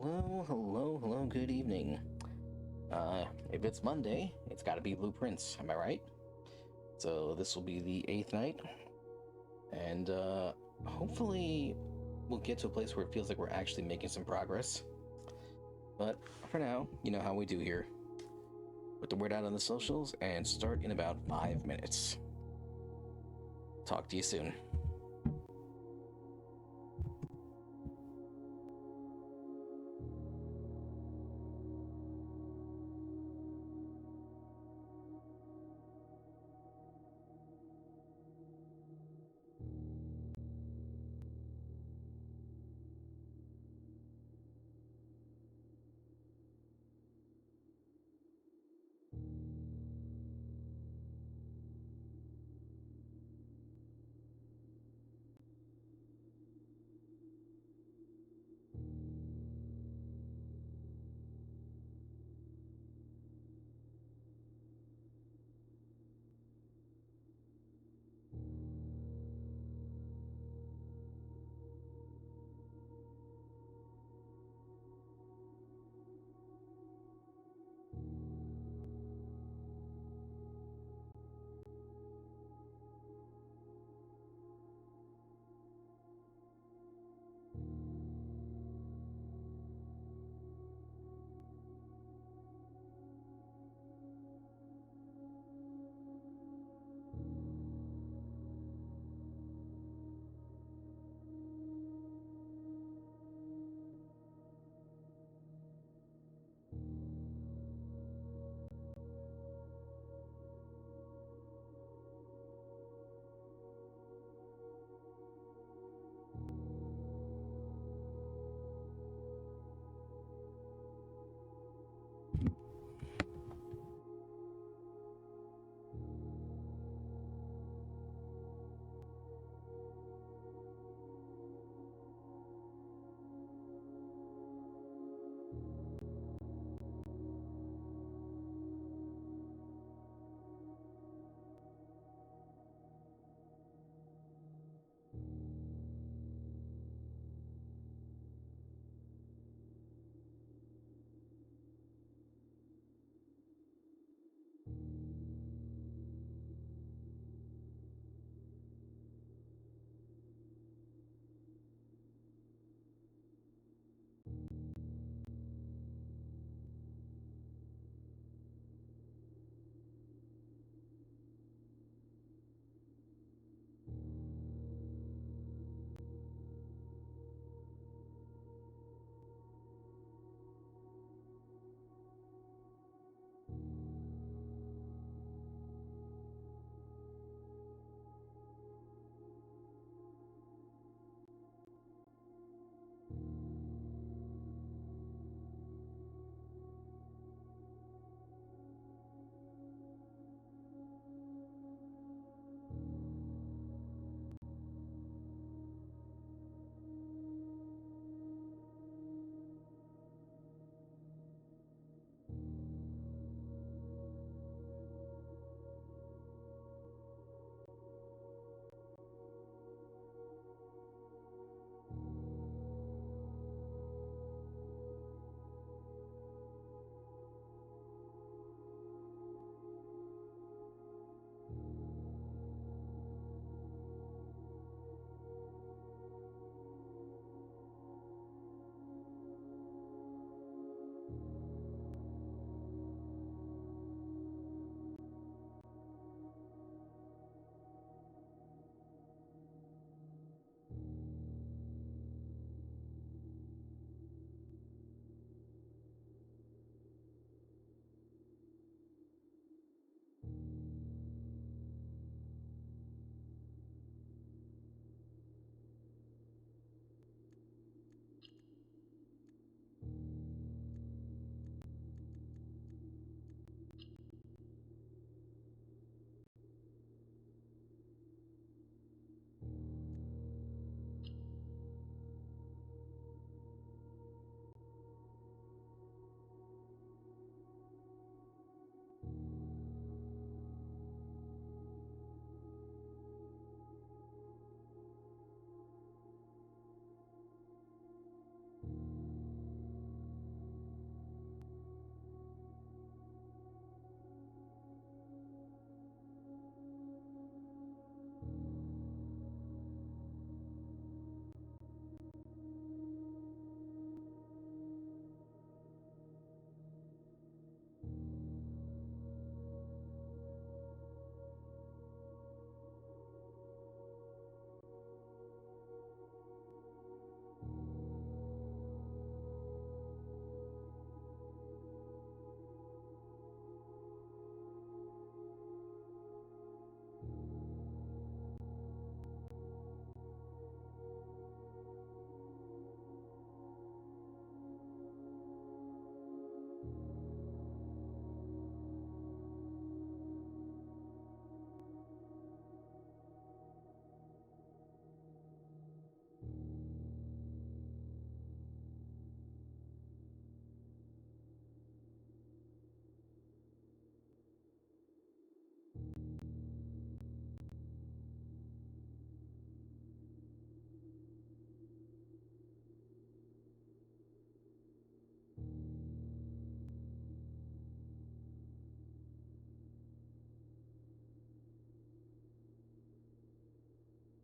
Hello, good evening. If it's Monday, it's gotta be Blueprints, am I right? So this will be the eighth night, and hopefully we'll get to a place where it feels like we're actually making some progress. But for now, you know how we do here. Put the word out on the socials and start in about 5 minutes. Talk to you soon.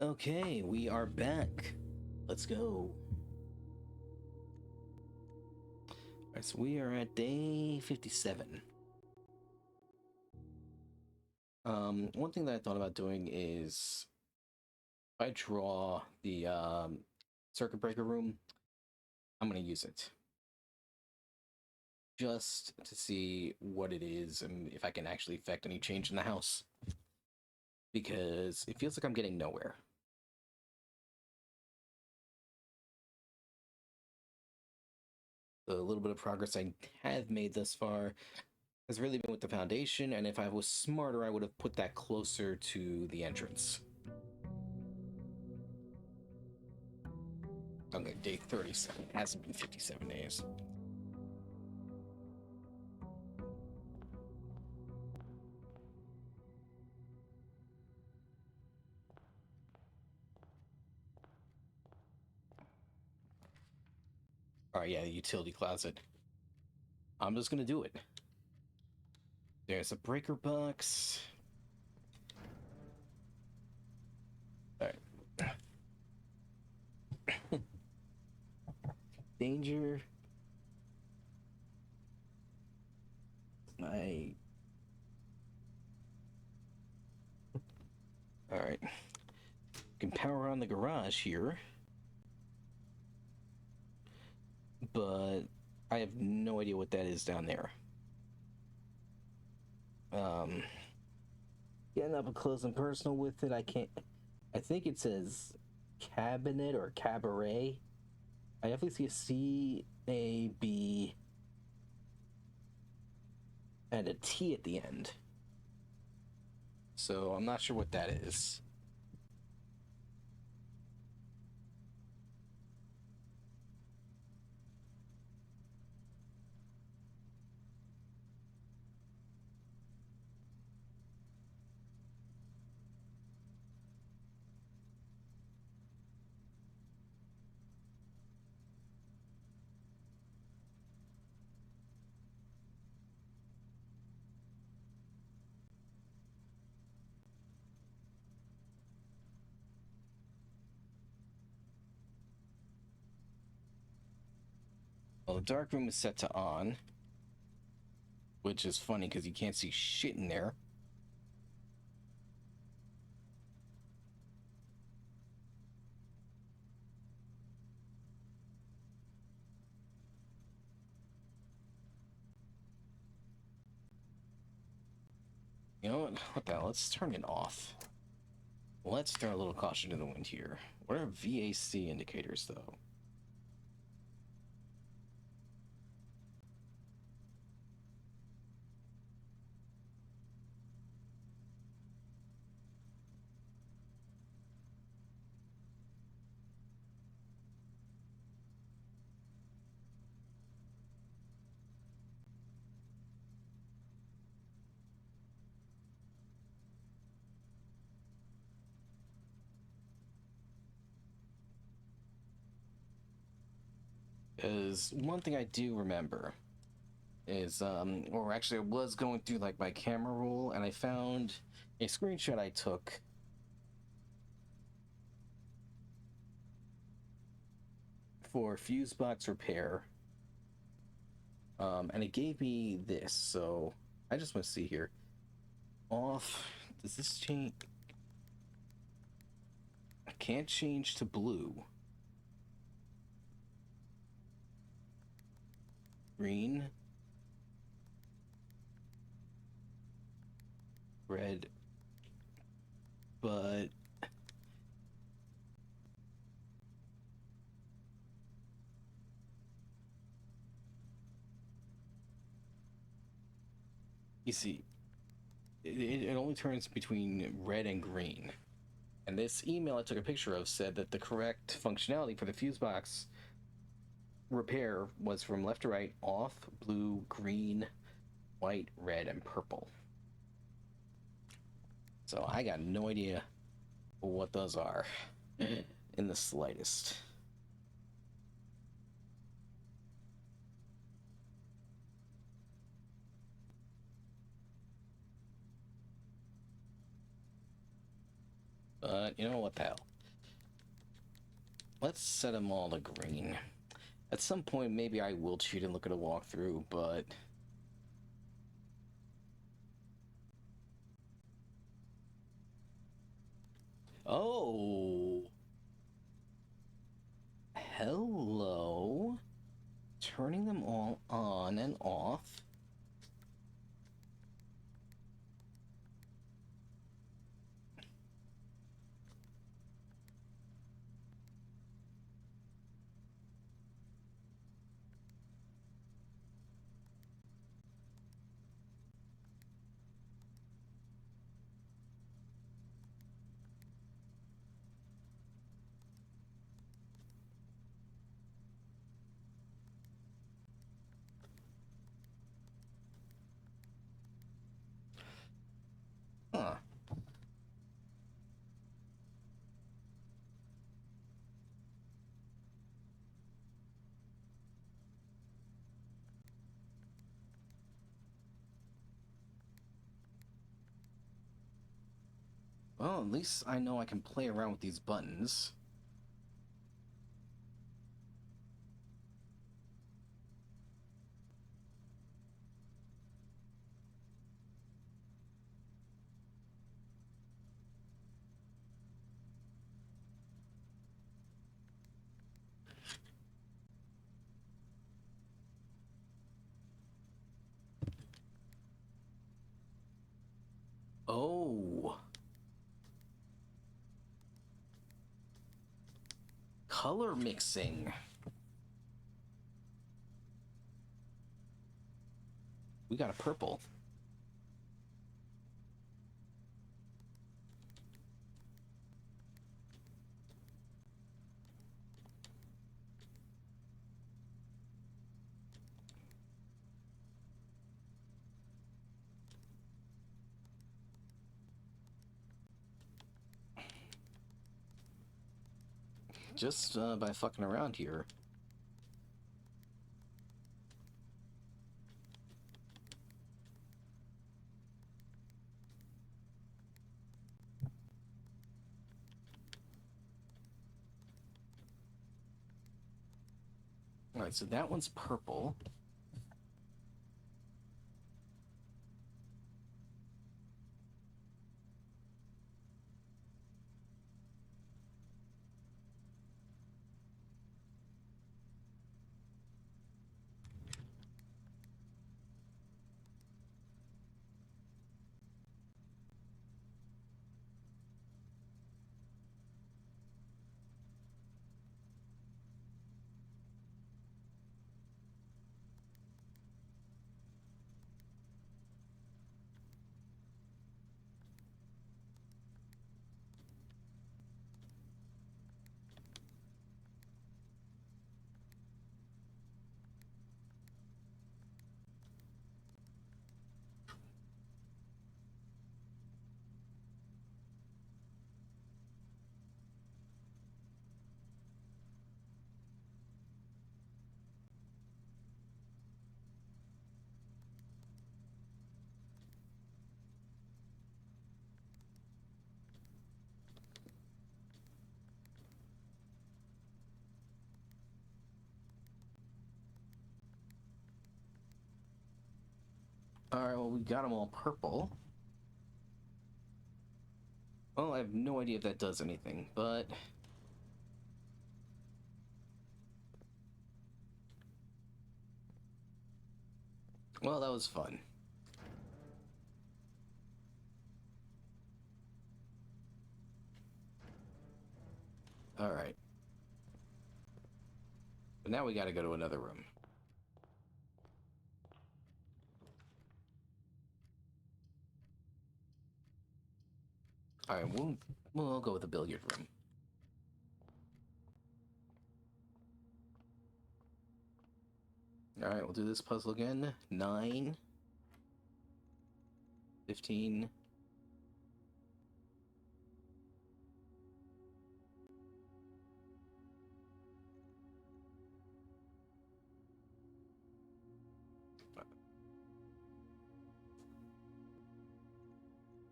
Okay, we are back. Let's go. Alright, so we are at day 57. One thing that I thought about doing is if I draw the circuit breaker room, I'm going to use it. Just to see what it is and if I can actually affect any change in the house. Because it feels like I'm getting nowhere. The little bit of progress I have made thus far has really been with the foundation, and if I was smarter, I would have put that closer to the entrance. Okay, day 37. It hasn't been 57 days. Alright, yeah, the utility closet. I'm just gonna do it. There's a breaker box. Alright. Danger. Alright. Can power on the garage here. But I have no idea what that is down there. Getting up close and personal with it, I can't. I think it says cabinet or cabaret. I definitely see a C, A, B, and a T at the end. So I'm not sure what that is. Well, the dark room is set to on, which is funny because you can't see shit in there. You know what the hell? Let's turn it off. Let's throw a little caution to the wind here. What are VAC indicators, though? Because one thing I do remember is, or actually I was going through like my camera roll and I found a screenshot I took for fuse box repair. And it gave me this, so I just want to see here. Off. Does this change? I can't change to blue. Green. Red. But you see, it only turns between red and green. And this email I took a picture of said that the correct functionality for the fuse box repair was from left to right: off, blue, green, white, red, and purple. So I got no idea what those are in the slightest. But you know what the hell? let's set them all to green. At some point, maybe I will cheat and look at a walkthrough, but... Oh! Hello? Turning them all on and off. Huh. Well, at least I know I can play around with these buttons. Oh! Color mixing. We got a purple. Just by fucking around here. Alright, so that one's purple. Alright, well, we got them all purple. Well, I have no idea if that does anything, but... Well, that was fun. Alright. But now we gotta go to another room. Alright, we'll go with the billiard room. Alright, we'll do this puzzle again. 9. 15.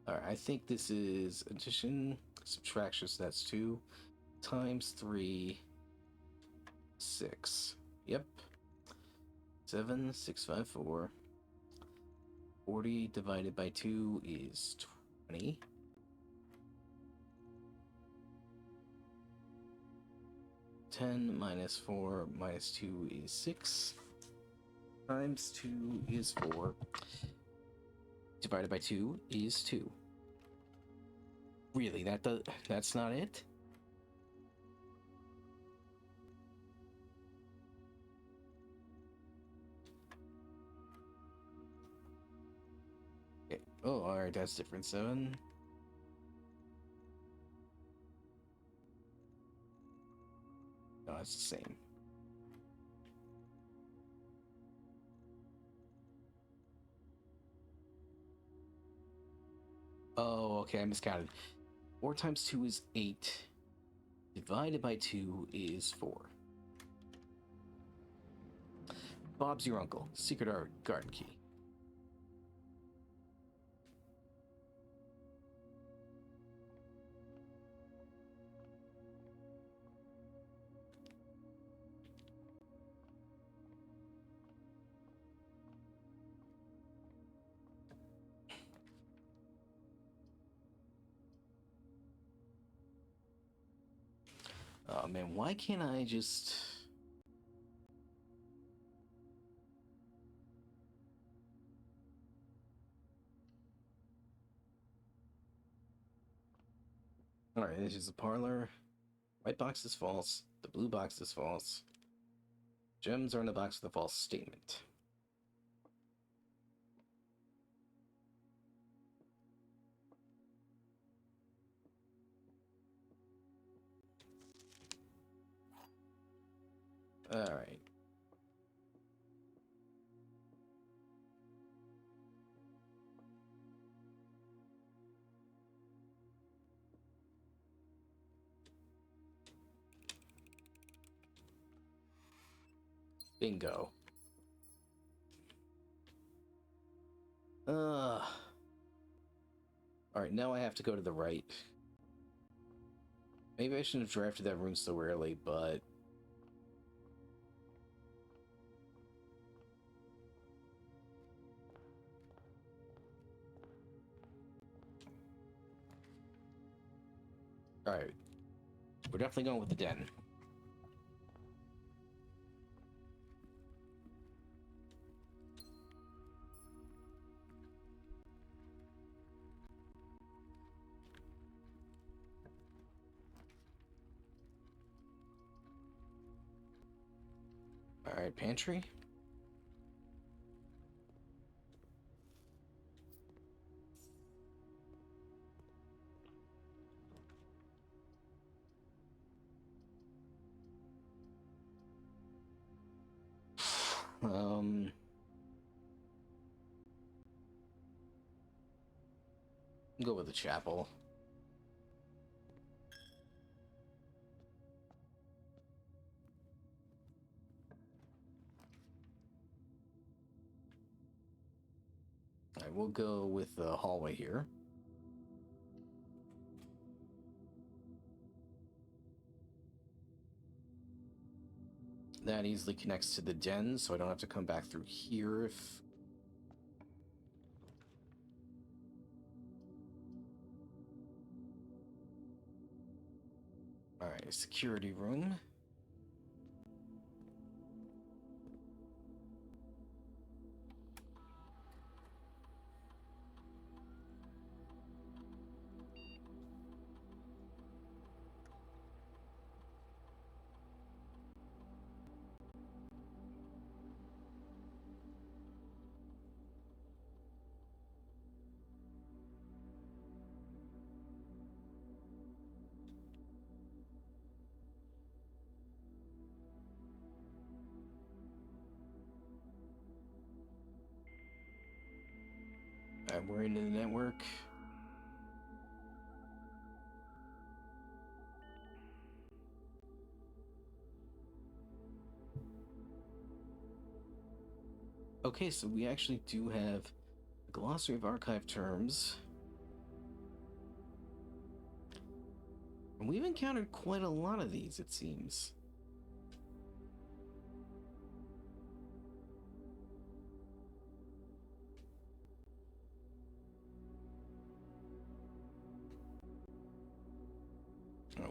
Alright, I think this is addition, subtraction, so that's 2 times 3 6. Yep. 7654. 40 divided by 2 is 20. 10 minus 4 minus 2 is 6. Times 2 is 4. Divided by 2 is 2. Really, that's not it? Okay. Oh, alright, that's different. 7. No, it's the same. Oh, okay, I miscounted. 4 times 2 is 8. Divided by 2 is 4. Bob's your uncle. Secret art garden key. Oh man, why can't I just... Alright, this is the parlor. White box is false. The blue box is false. Gems are in the box with a false statement. Alright. Bingo. Alright, now I have to go to the right. Maybe I shouldn't have drafted that rune so early, but... Alright. We're definitely going with the den. Alright, pantry. Go with the chapel. Alright, we'll go with the hallway here. That easily connects to the den, so I don't have to come back through here if... Alright, security room. Alright, we're into the network. Okay, so we actually do have a glossary of archive terms. And we've encountered quite a lot of these, it seems.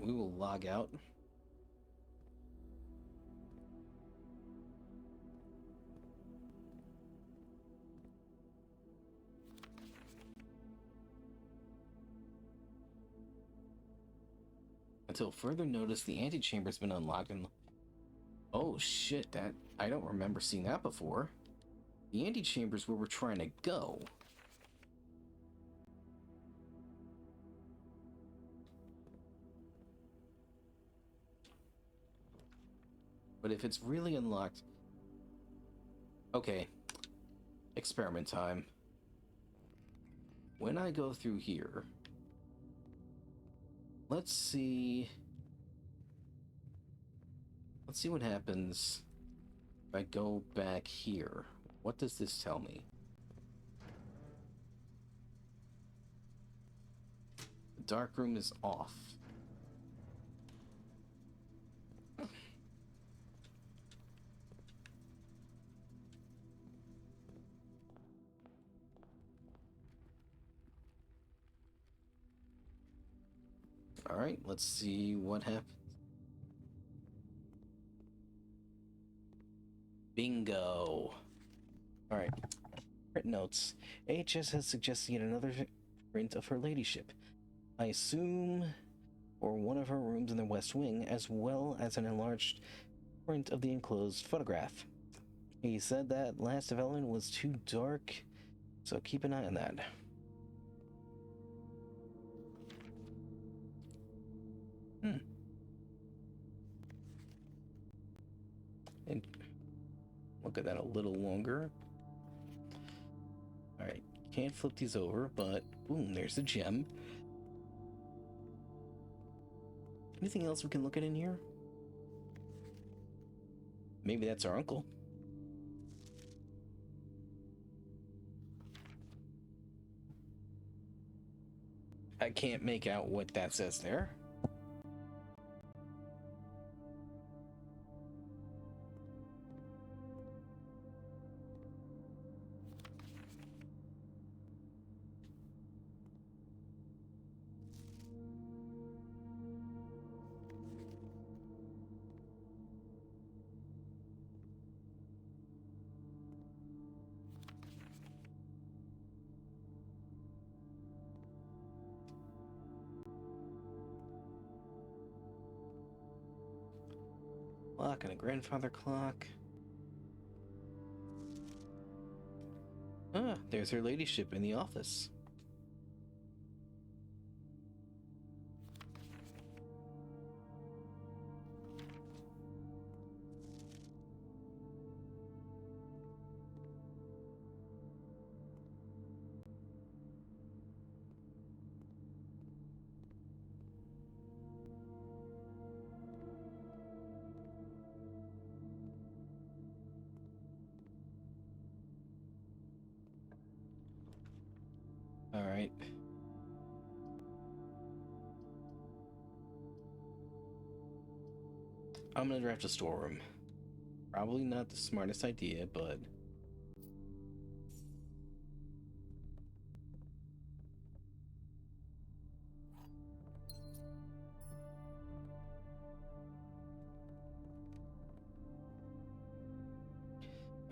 Alright, we will log out. Until further notice, the antechamber's been unlocked and... Oh shit, that... I don't remember seeing that before. The antechamber's where we're trying to go. But if it's really unlocked... Okay. Experiment time. When I go through here... Let's see what happens if I go back here. What does this tell me? The dark room is off. Alright, let's see what happens. Bingo! Alright. Print notes. AHS has suggested yet another print of her ladyship. I assume, or one of her rooms in the West Wing, as well as an enlarged print of the enclosed photograph. He said that last development was too dark, so keep an eye on that. And look at that a little longer. Alright, can't flip these over, but boom, there's the gem. Anything else we can look at in here? Maybe that's our uncle. I can't make out what that says there. Clock and a grandfather clock. Ah, there's her ladyship in the office. All right. I'm gonna draft a storeroom. Probably not the smartest idea, but...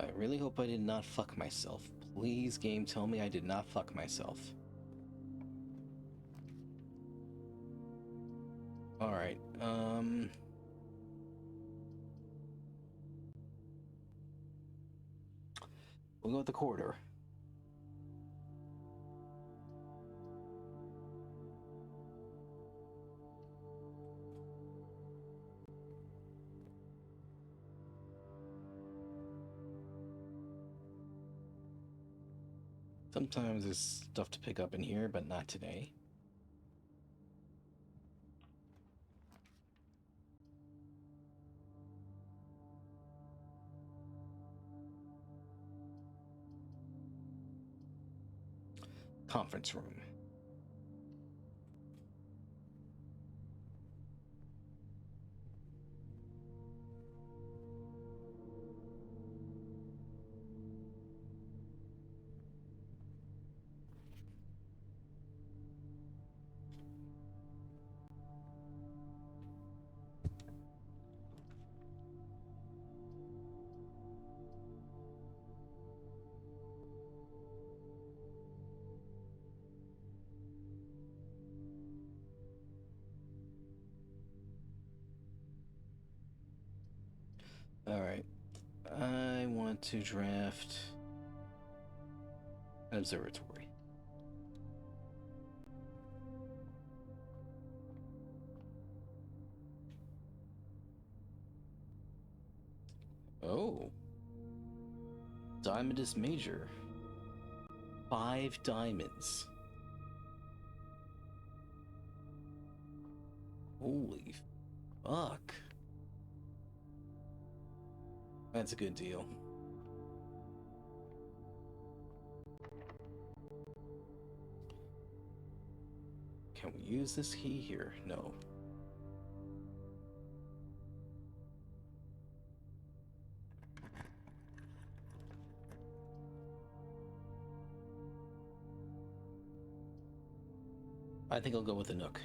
I really hope I did not fuck myself. Please, game, tell me I did not fuck myself. Alright, we'll go with the corridor. Sometimes there's stuff to pick up in here, but not today. Conference room. Alright. I want to draft an observatory. Oh. Diamond is major. 5 diamonds. Holy fuck. That's a good deal. Can we use this key here? No. I think I'll go with the Nook.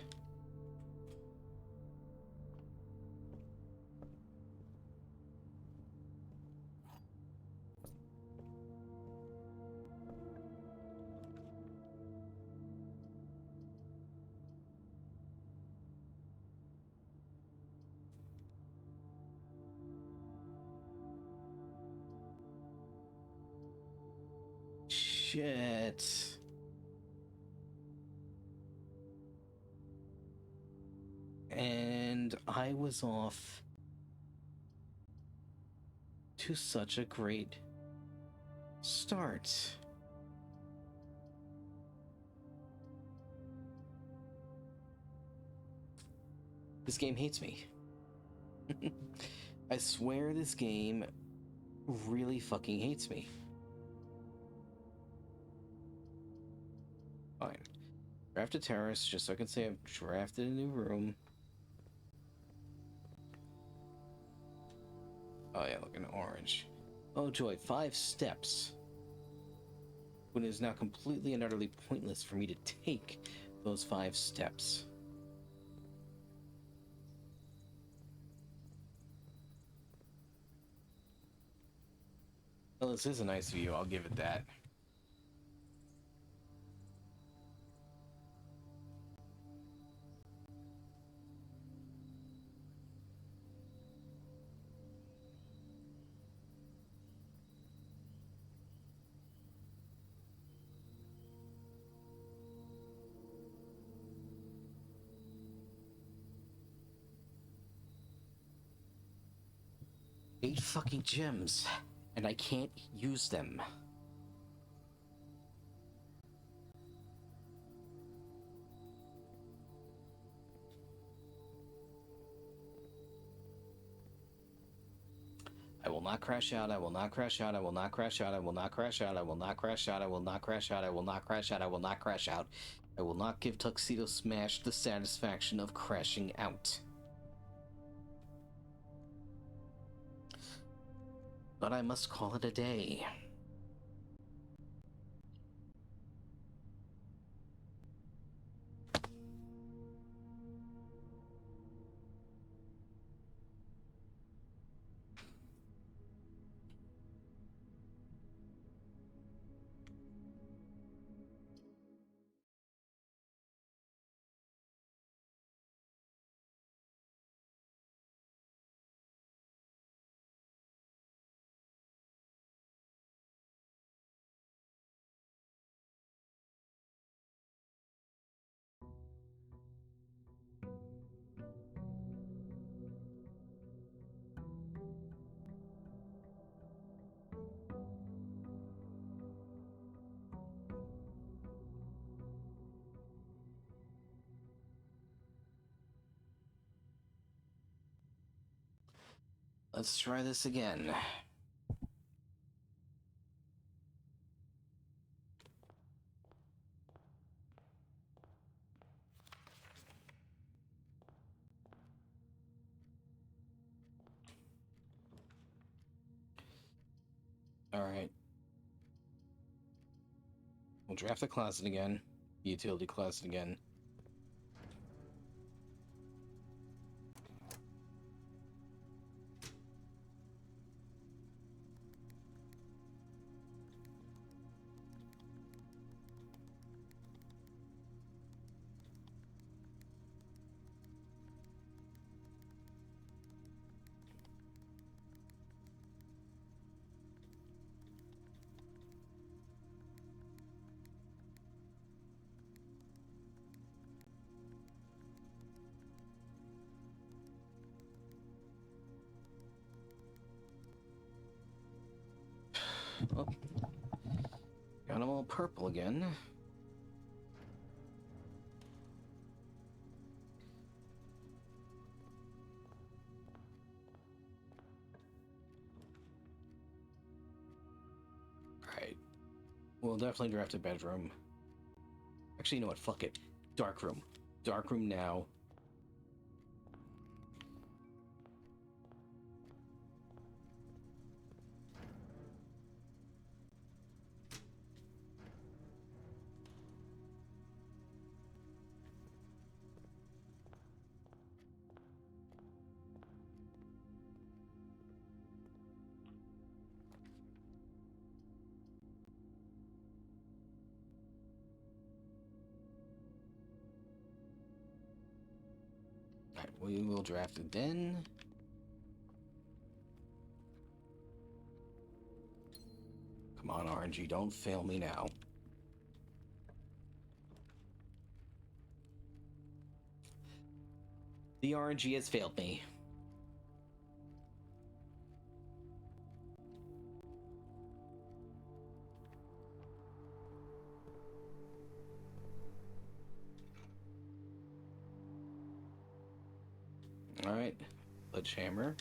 Shit. And I was off to such a great start. This game hates me. I swear this game really fucking hates me. Fine. Draft a terrace just so I can say I've drafted a new room. Oh yeah, look, an orange. Oh joy, 5 steps. When it is now completely and utterly pointless for me to take those 5 steps. Well, this is a nice view, I'll give it that. Eight fucking gems, and I can't use them. I will not crash out, I will not crash out, I will not crash out, I will not crash out, I will not crash out, I will not crash out, I will not crash out, I will not crash out. I will not give Tuxedo Smash the satisfaction of crashing out. But I must call it a day. Let's try this again. Alright. We'll draft the closet again. The utility closet again. Oh, got them all purple again. Alright. We'll definitely draft a bedroom. Actually, you know what? Fuck it. Dark room. Dark room now. Alright, we will draft it then. Come on, RNG, don't fail me now. The RNG has failed me. Alright, Sledgehammer.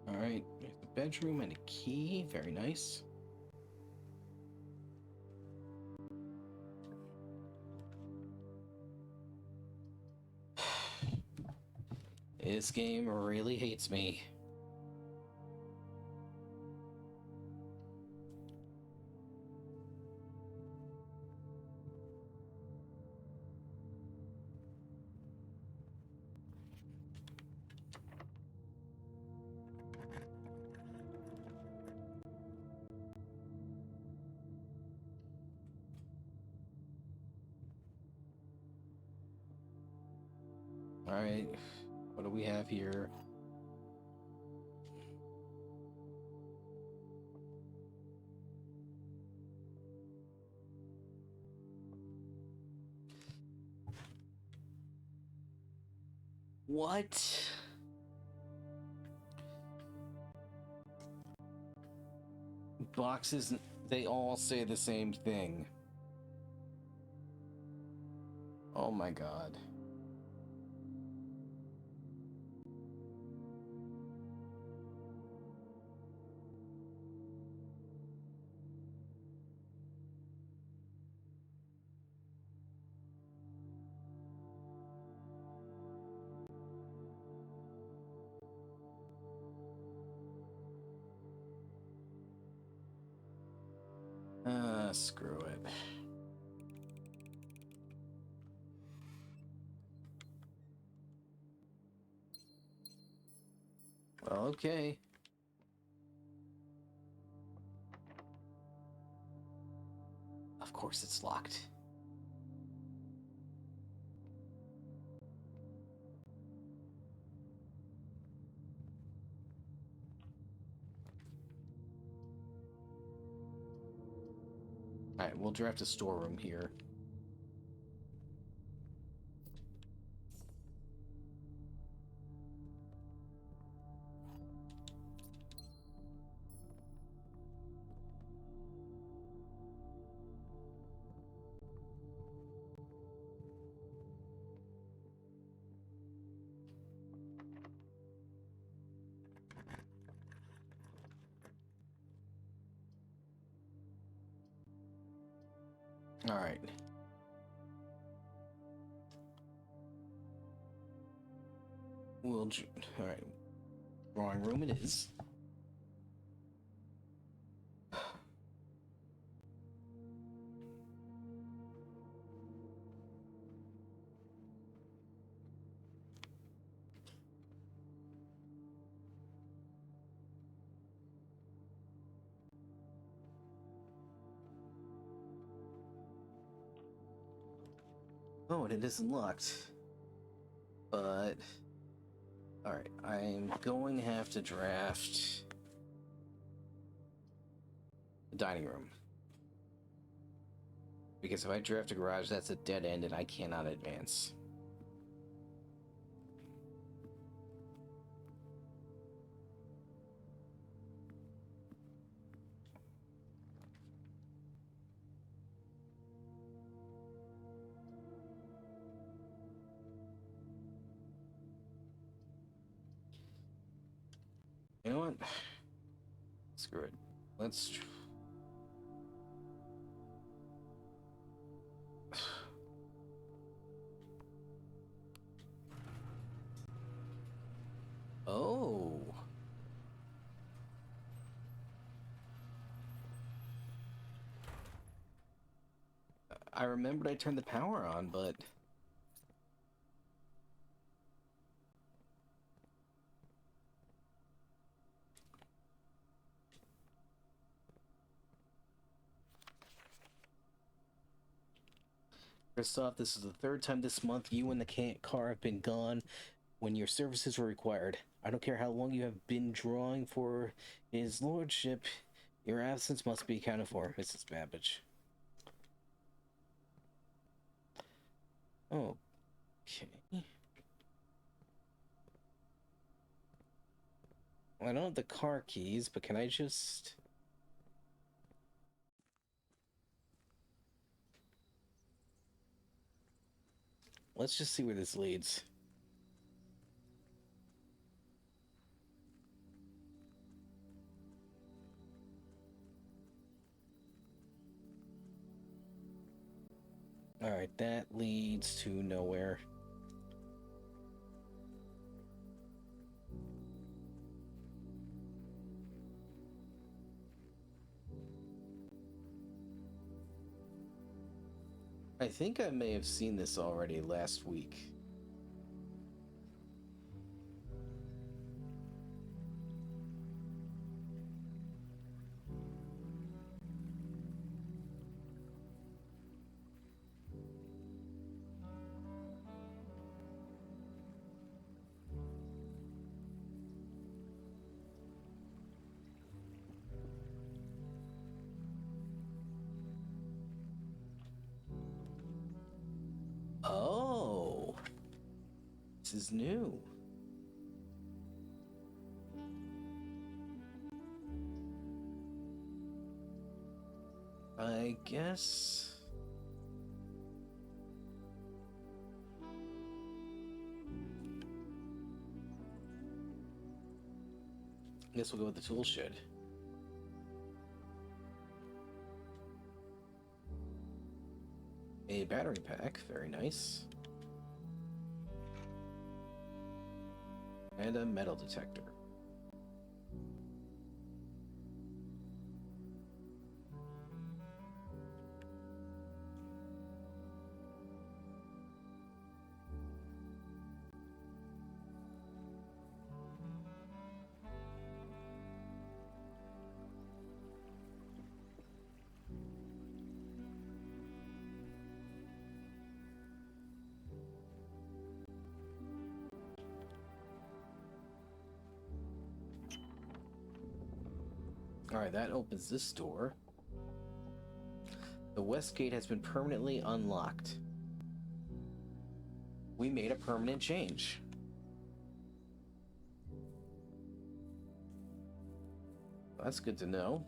Alright, there's the bedroom and a key. Very nice. This game really hates me. Alright, what do we have here? What? Boxes, they all say the same thing. Oh my god. Screw it. Well, okay. Of course it's locked. Alright, we'll draft a storeroom here. Alright. Alright. Drawing room it is. Oh, and it isn't locked. But... Alright, I'm going to have to draft... the dining room. Because if I draft a garage, that's a dead end and I cannot advance. You know what? Screw it. Let's... Oh. I remembered I turned the power on, but... Christoph, this is the third time this month you and the car have been gone when your services were required. I don't care how long you have been drawing for his lordship. Your absence must be accounted for, Mrs. Babbage. Okay. Well, I don't have the car keys, but can I just... Let's just see where this leads. Alright, that leads to nowhere. I think I may have seen this already last week. Oh, this is new. I guess... Guess we'll go with the tool shed. A battery pack, very nice. And a metal detector. Alright, that opens this door. The west gate has been permanently unlocked. We made a permanent change. That's good to know.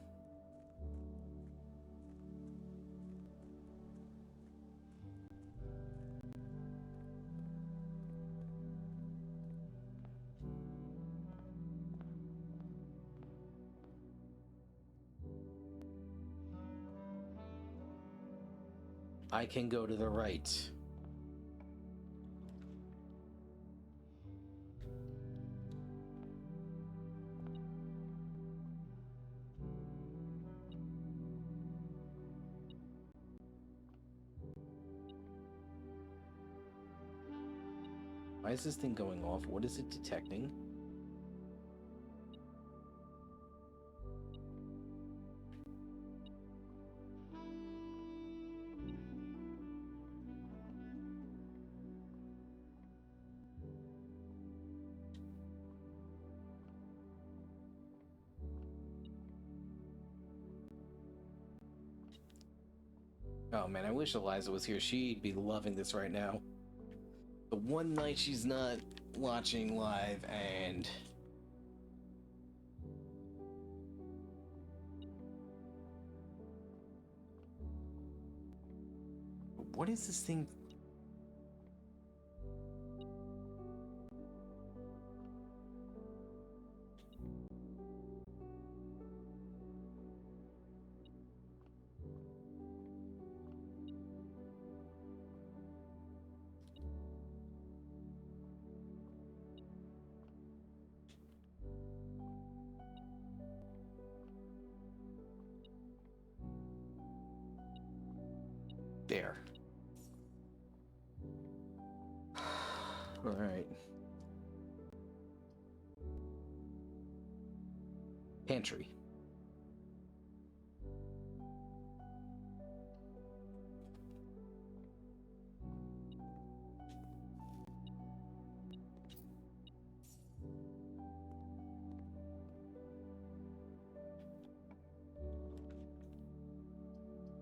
I can go to the right. Why is this thing going off? What is it detecting? Oh man, I wish Eliza was here. She'd be loving this right now. The one night she's not watching live and... What is this thing? There. Alright. Pantry.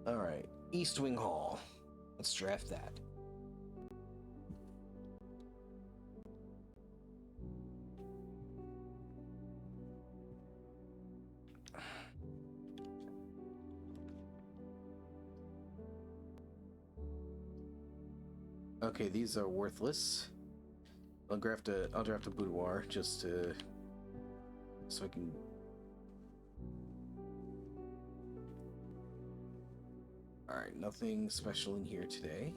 Alright. East Wing Hall. Let's draft that. Okay, these are worthless. I'll draft a boudoir just to so I can. All right, nothing special in here today.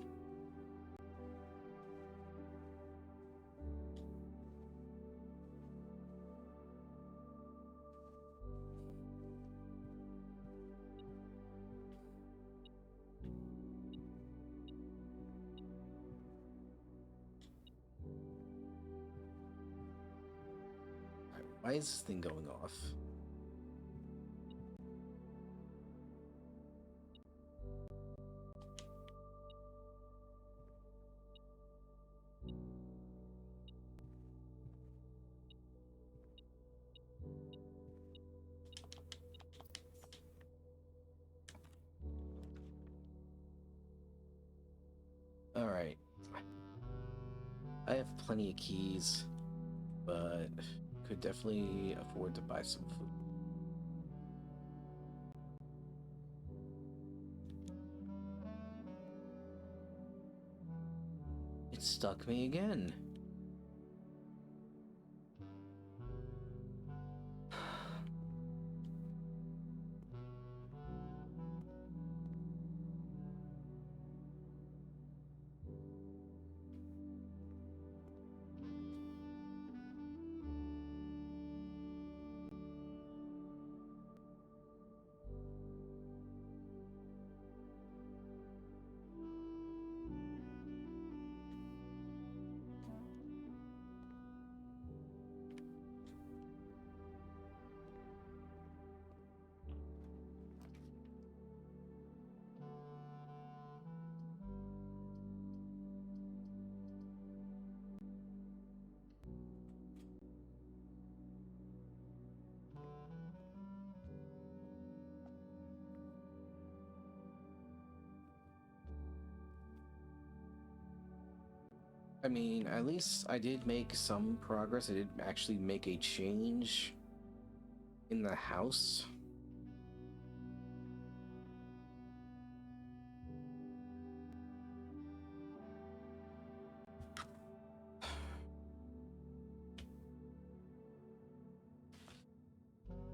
All right, why is this thing going off? All right. I have plenty of keys, but could definitely afford to buy some food. It stuck me again. I mean, at least I did make some progress. I did actually make a change in the house.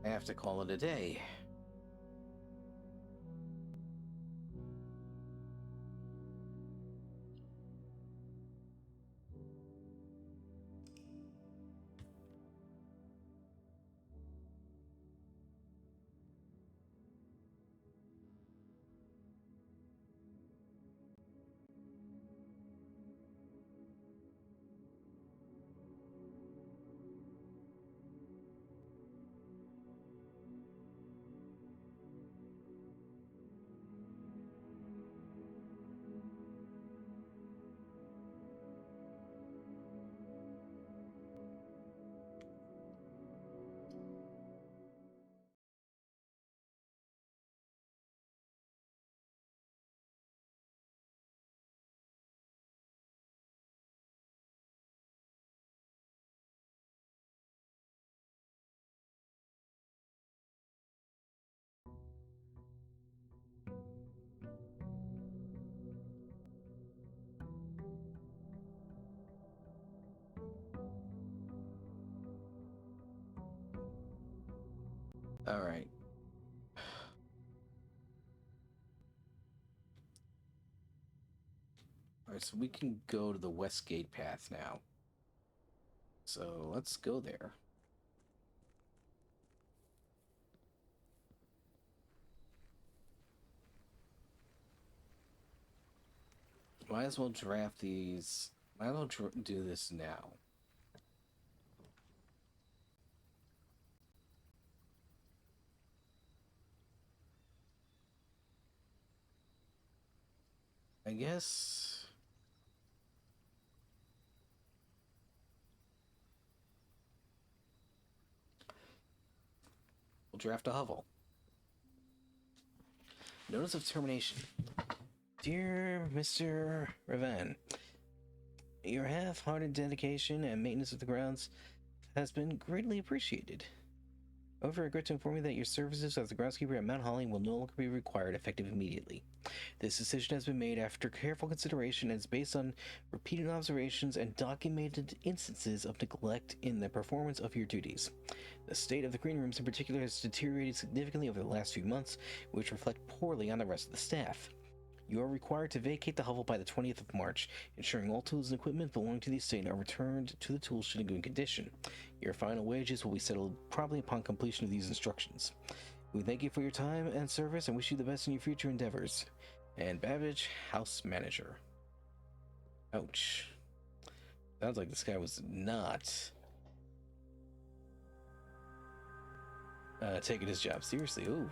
I have to call it a day. All right. All right, so we can go to the Westgate path now. So let's go there. Might as well draft these. Might as well do this now. I guess. We'll draft a hovel. Notice of termination. Dear Mr. Ravan, your half-hearted dedication and maintenance of the grounds has been greatly appreciated. However, I regret to inform you that your services as the groundskeeper at Mount Holly will no longer be required effective immediately. This decision has been made after careful consideration and is based on repeated observations and documented instances of neglect in the performance of your duties. The state of the green rooms in particular has deteriorated significantly over the last few months, which reflect poorly on the rest of the staff. You are required to vacate the hovel by the 20th of March, ensuring all tools and equipment belonging to the estate are returned to the tool shed in good condition. Your final wages will be settled promptly upon completion of these instructions. We thank you for your time and service and wish you the best in your future endeavors. And Babbage, house manager. Ouch. Sounds like this guy was not taking his job seriously. Ooh.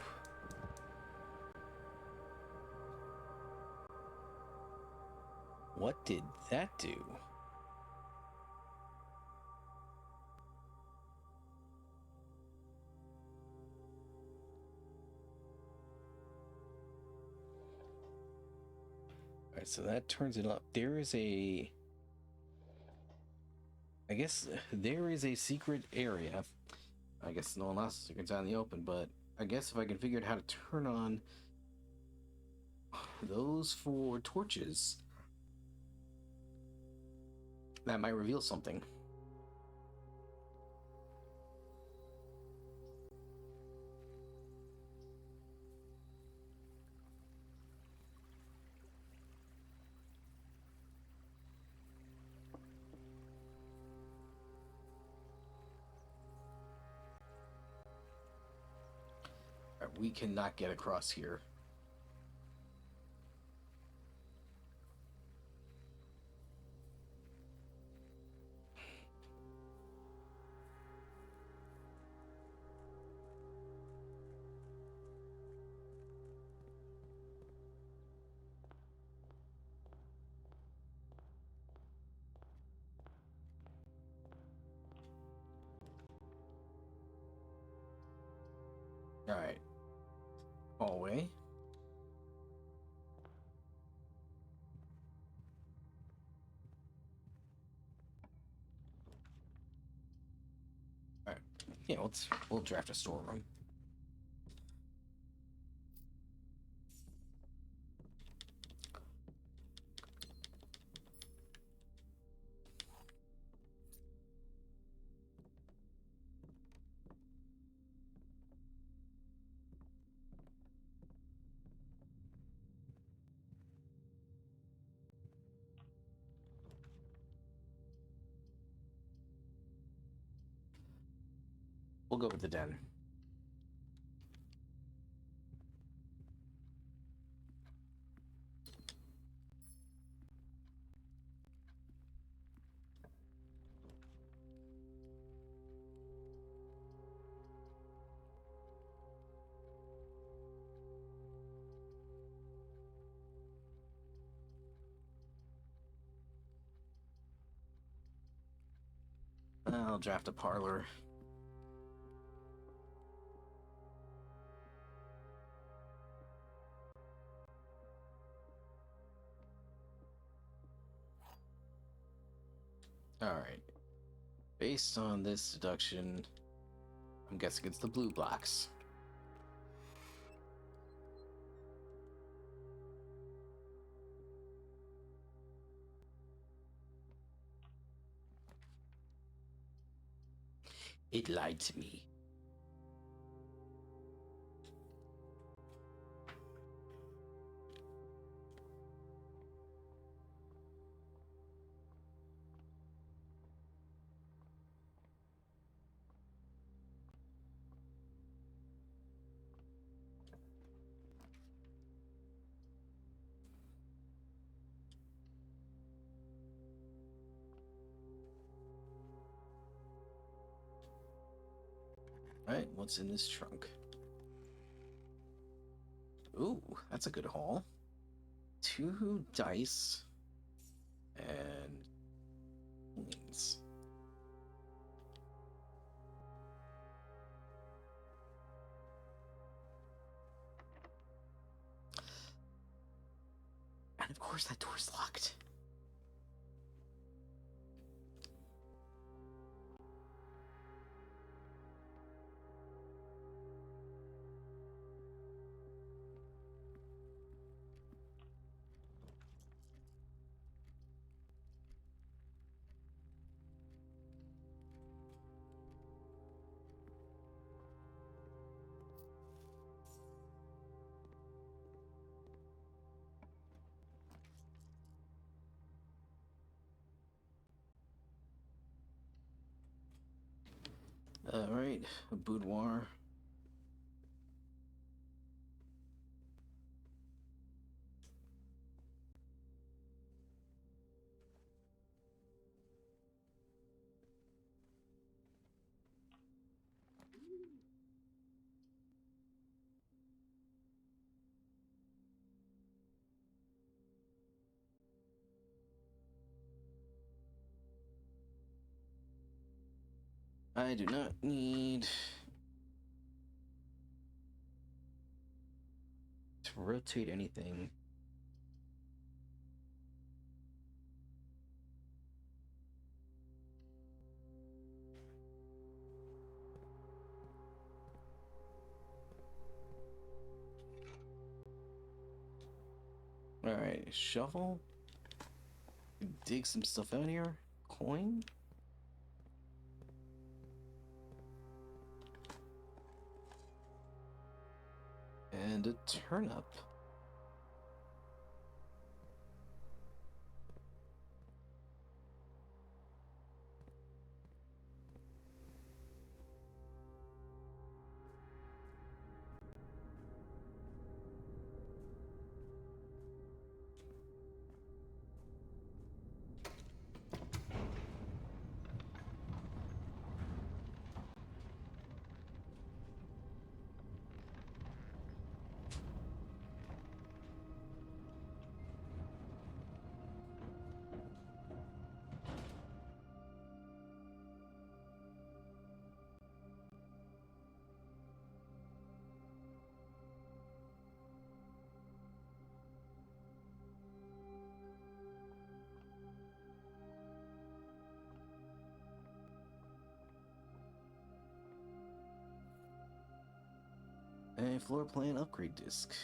What did that do? Alright, so that turns it up. There is a... I guess there is a secret area. I guess no one else is secrets out in the open, but I guess if I can figure out how to turn on those 4 torches, that might reveal something. Right, we cannot get across here. Alright. Hallway. Alright. Yeah, we'll draft a storeroom. We'll go with the den. I'll draft a parlor. Alright. Based on this deduction, I'm guessing it's the blue blocks. It lied to me. Alright, what's in this trunk? Ooh, that's a good haul. 2 dice and coins. And of course that door's locked. Alright, a boudoir. I do not need to rotate anything. Alright, shovel. Dig some stuff out here. Coin. And a turnip. A floor plan upgrade disc.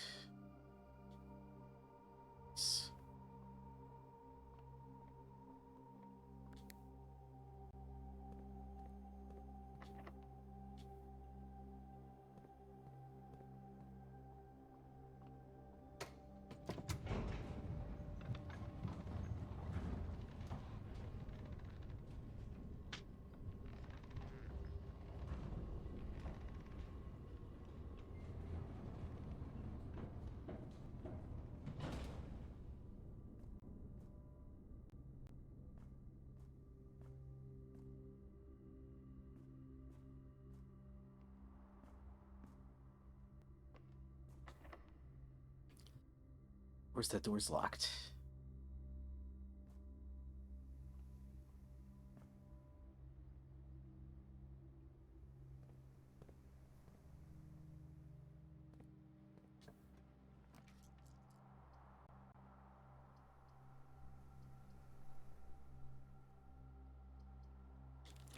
Of course, that door's locked.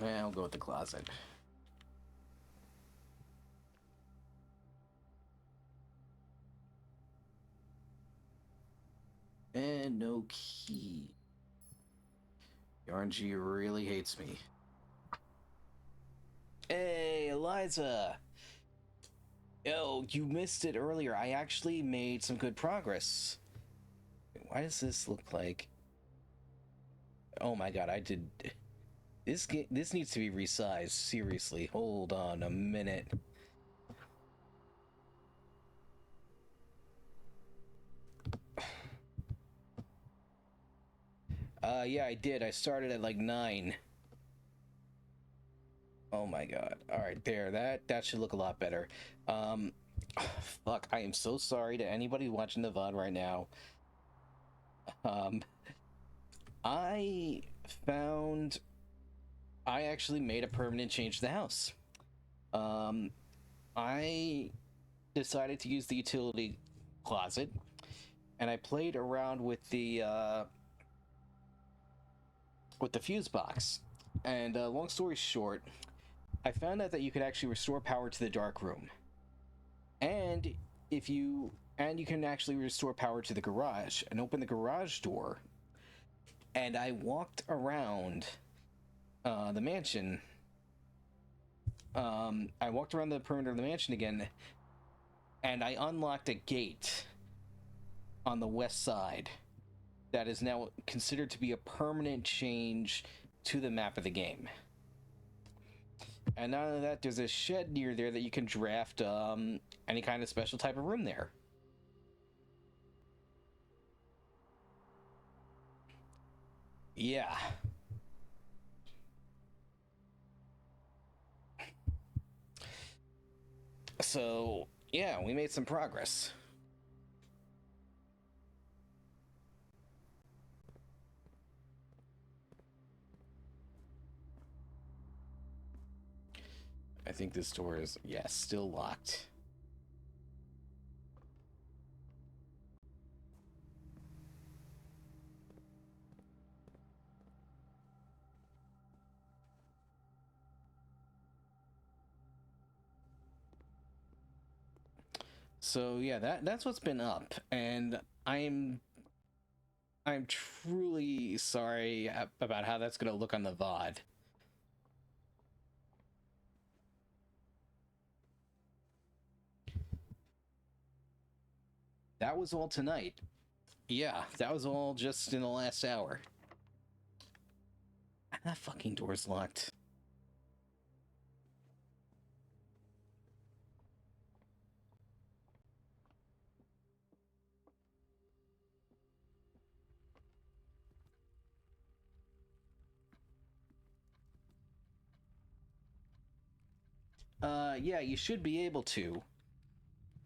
I'll go with the closet. And no key. The RNG really hates me. Hey, Eliza! Oh, you missed it earlier. I actually made some good progress. Why does this look like... Oh my god, I did... This needs to be resized. Seriously, hold on a minute. Yeah, I did. I started at like 9. Oh my god. All right, there. That should look a lot better. Um, fuck. I am so sorry to anybody watching the VOD right now. Um, I found I actually made a permanent change to the house. Um, I decided to use the utility closet, and I played around with the fuse box. And long story short, I found out that you could actually restore power to the dark room, and if you and you can actually restore power to the garage and open the garage door. And I walked around the mansion. I walked around the perimeter of the mansion again, and I unlocked a gate on the west side that is now considered to be a permanent change to the map of the game. And not only that, there's a shed near there that you can draft any kind of special type of room there. Yeah. So, yeah, we made some progress. I think this door is, yes, still locked. So yeah, that's what's been up, and I'm truly sorry about how that's gonna look on the VOD. That was all tonight. Yeah, that was all just in the last hour. That fucking door's locked. Yeah, you should be able to,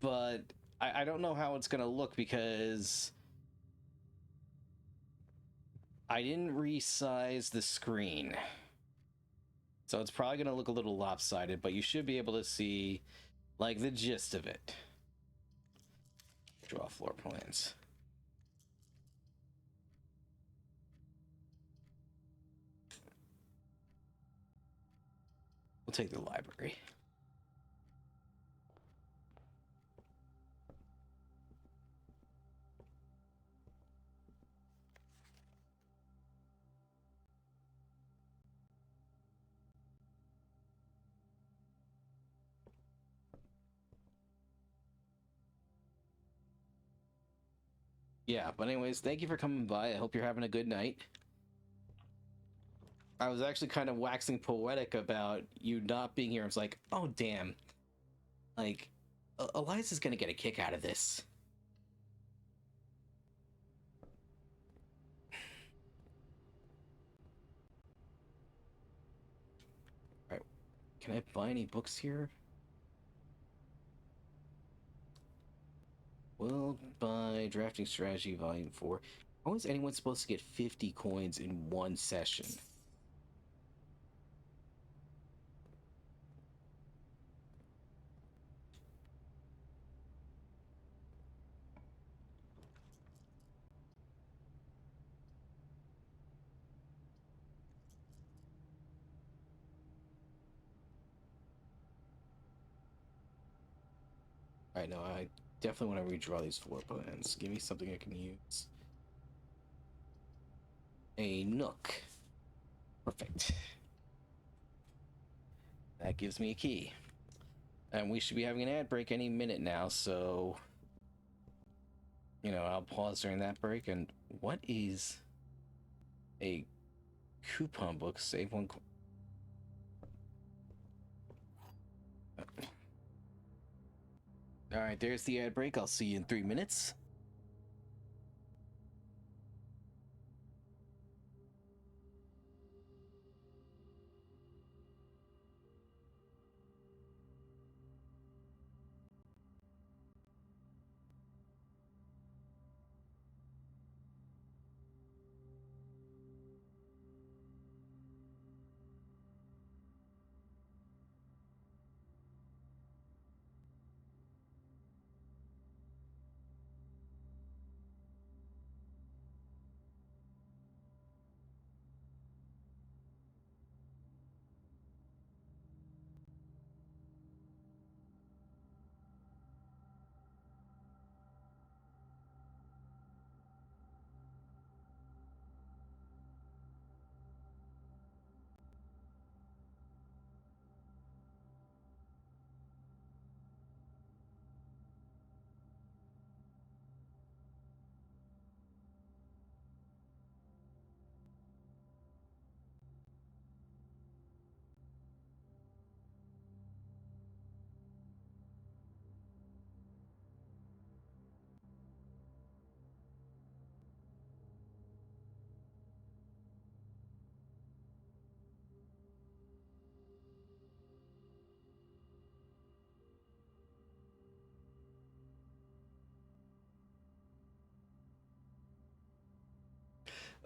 but I don't know how it's gonna look because I didn't resize the screen. So it's probably gonna look a little lopsided, but you should be able to see, like, the gist of it. Draw floor plans. We'll take the library. Yeah, but anyways, thank you for coming by. I hope you're having a good night. I was actually kind of waxing poetic about you not being here. I was like, oh, damn. Like, Eliza's gonna get a kick out of this. All right, can I buy any books here? Well, buy Drafting Strategy Volume 4. How is anyone supposed to get 50 coins in one session? I know, I definitely want to redraw these floor plans. Give me something I can use. A nook. Perfect. That gives me a key. And we should be having an ad break any minute now, so I'll pause during that break. And what is a coupon book? Save one. All right, there's the ad break. I'll see you in 3 minutes.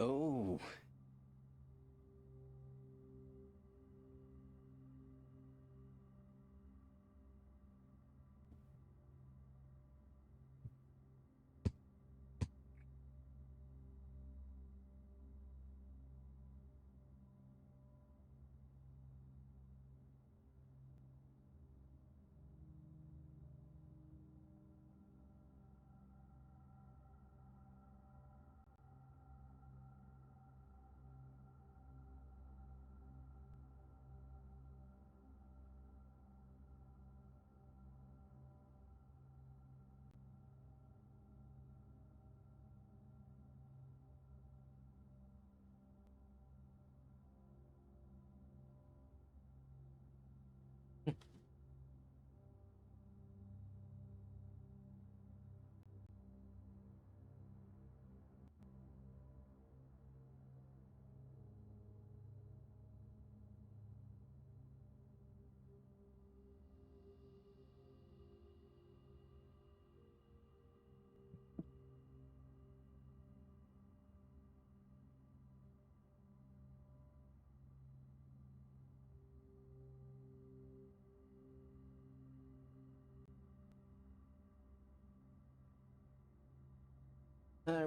Oh.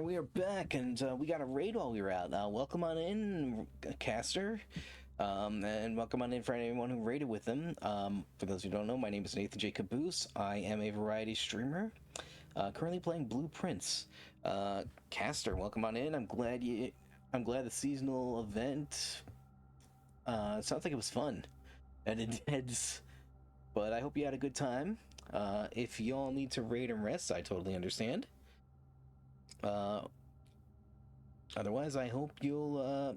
We are back, and we got a raid while we were out. Welcome on in, Caster, and welcome on in for anyone who raided with them. For those who don't know, my name is Nathan J. Caboose. I am a variety streamer, currently playing Blueprints. Caster, welcome on in. I'm glad the seasonal event. Sounds like it was fun, and intense. But I hope you had a good time. If y'all need to raid and rest, I totally understand. Otherwise, I hope you'll,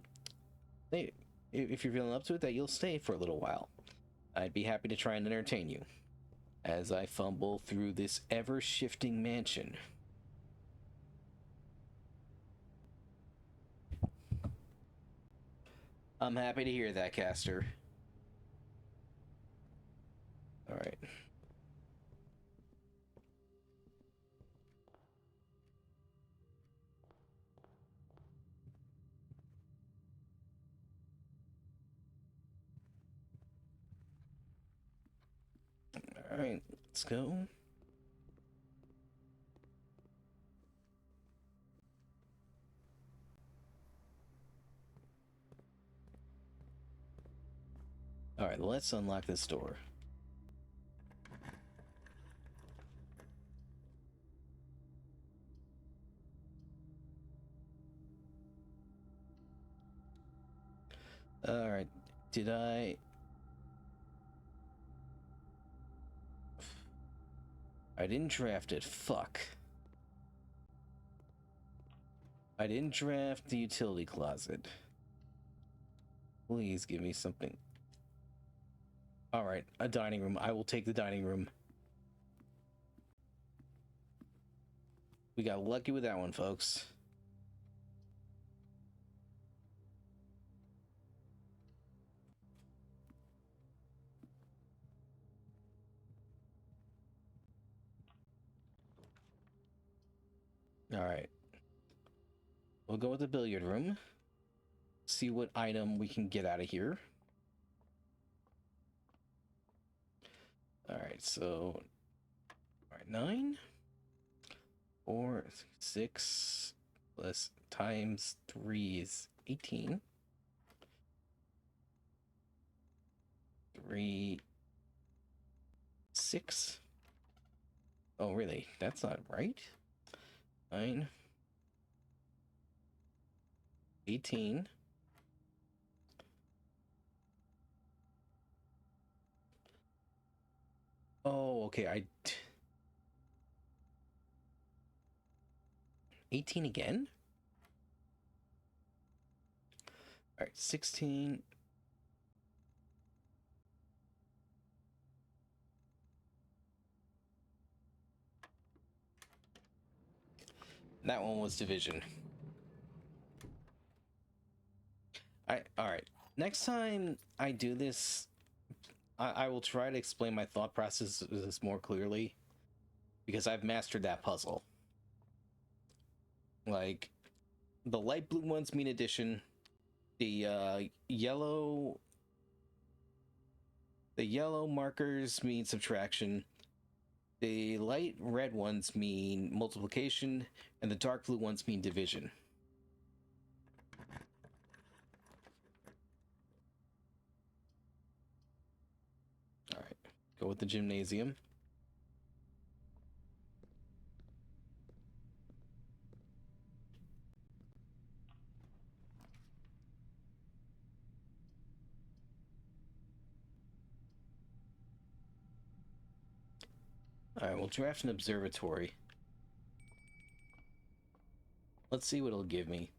if you're feeling up to it, that you'll stay for a little while. I'd be happy to try and entertain you as I fumble through this ever-shifting mansion. I'm happy to hear that, Caster. All right. All right, let's go. All right, let's unlock this door. All right, did I didn't draft it. Fuck. I didn't draft the utility closet. Please give me something. All right, a dining room. I will take the dining room. We got lucky with that one, folks. All right. We'll go with the billiard room. See what item we can get out of here. All right, so all right, 9 or 6 plus times 3 is 18. 3, 6. Oh, really? That's not right. 9, 18. Oh, okay. 18 again? All right, 16. That one was division. All right. Next time I do this, I will try to explain my thought processes more clearly, because I've mastered that puzzle. Like, the light blue ones mean addition. The yellow markers mean subtraction. The light red ones mean multiplication, and the dark blue ones mean division. All right, go with the gymnasium. All right, we'll draft an observatory. Let's see what it'll give me.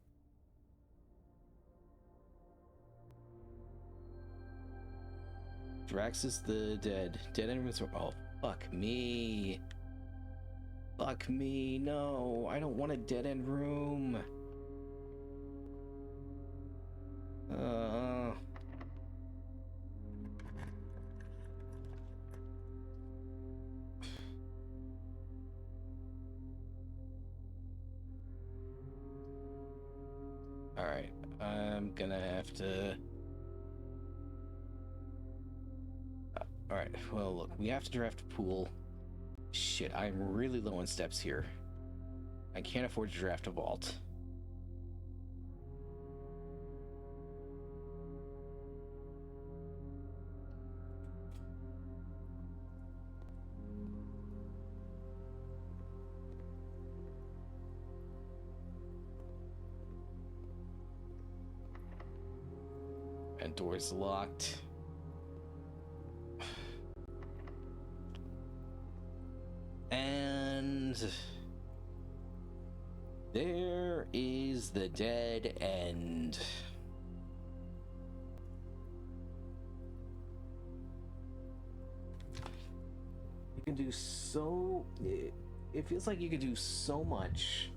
Draxus the Dead. Dead enemies. Oh, fuck me. Fuck me. No, I don't want a dead end room. Alright, I'm gonna have to... Alright, well, look, we have to draft a pool. Shit, I'm really low on steps here. I can't afford to draft a vault. And door's locked. And there is the dead end. You can do so... It feels like you could do so much.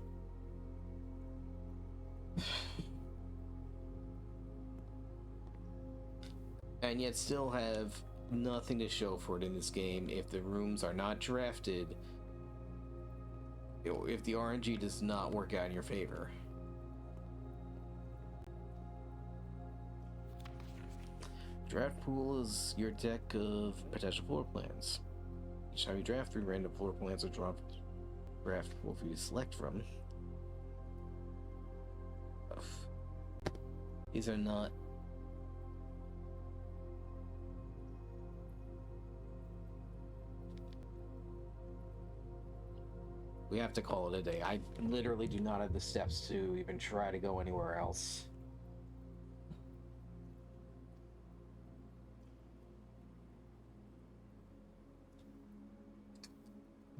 And yet still have nothing to show for it in this game if the rooms are not drafted, if the RNG does not work out in your favor. Draft pool is your deck of potential floor plans. Each time you draft, 3 random floor plans are dropped. Draft pool for you to select from. Ugh. These are not... We have to call it a day. I literally do not have the steps to even try to go anywhere else.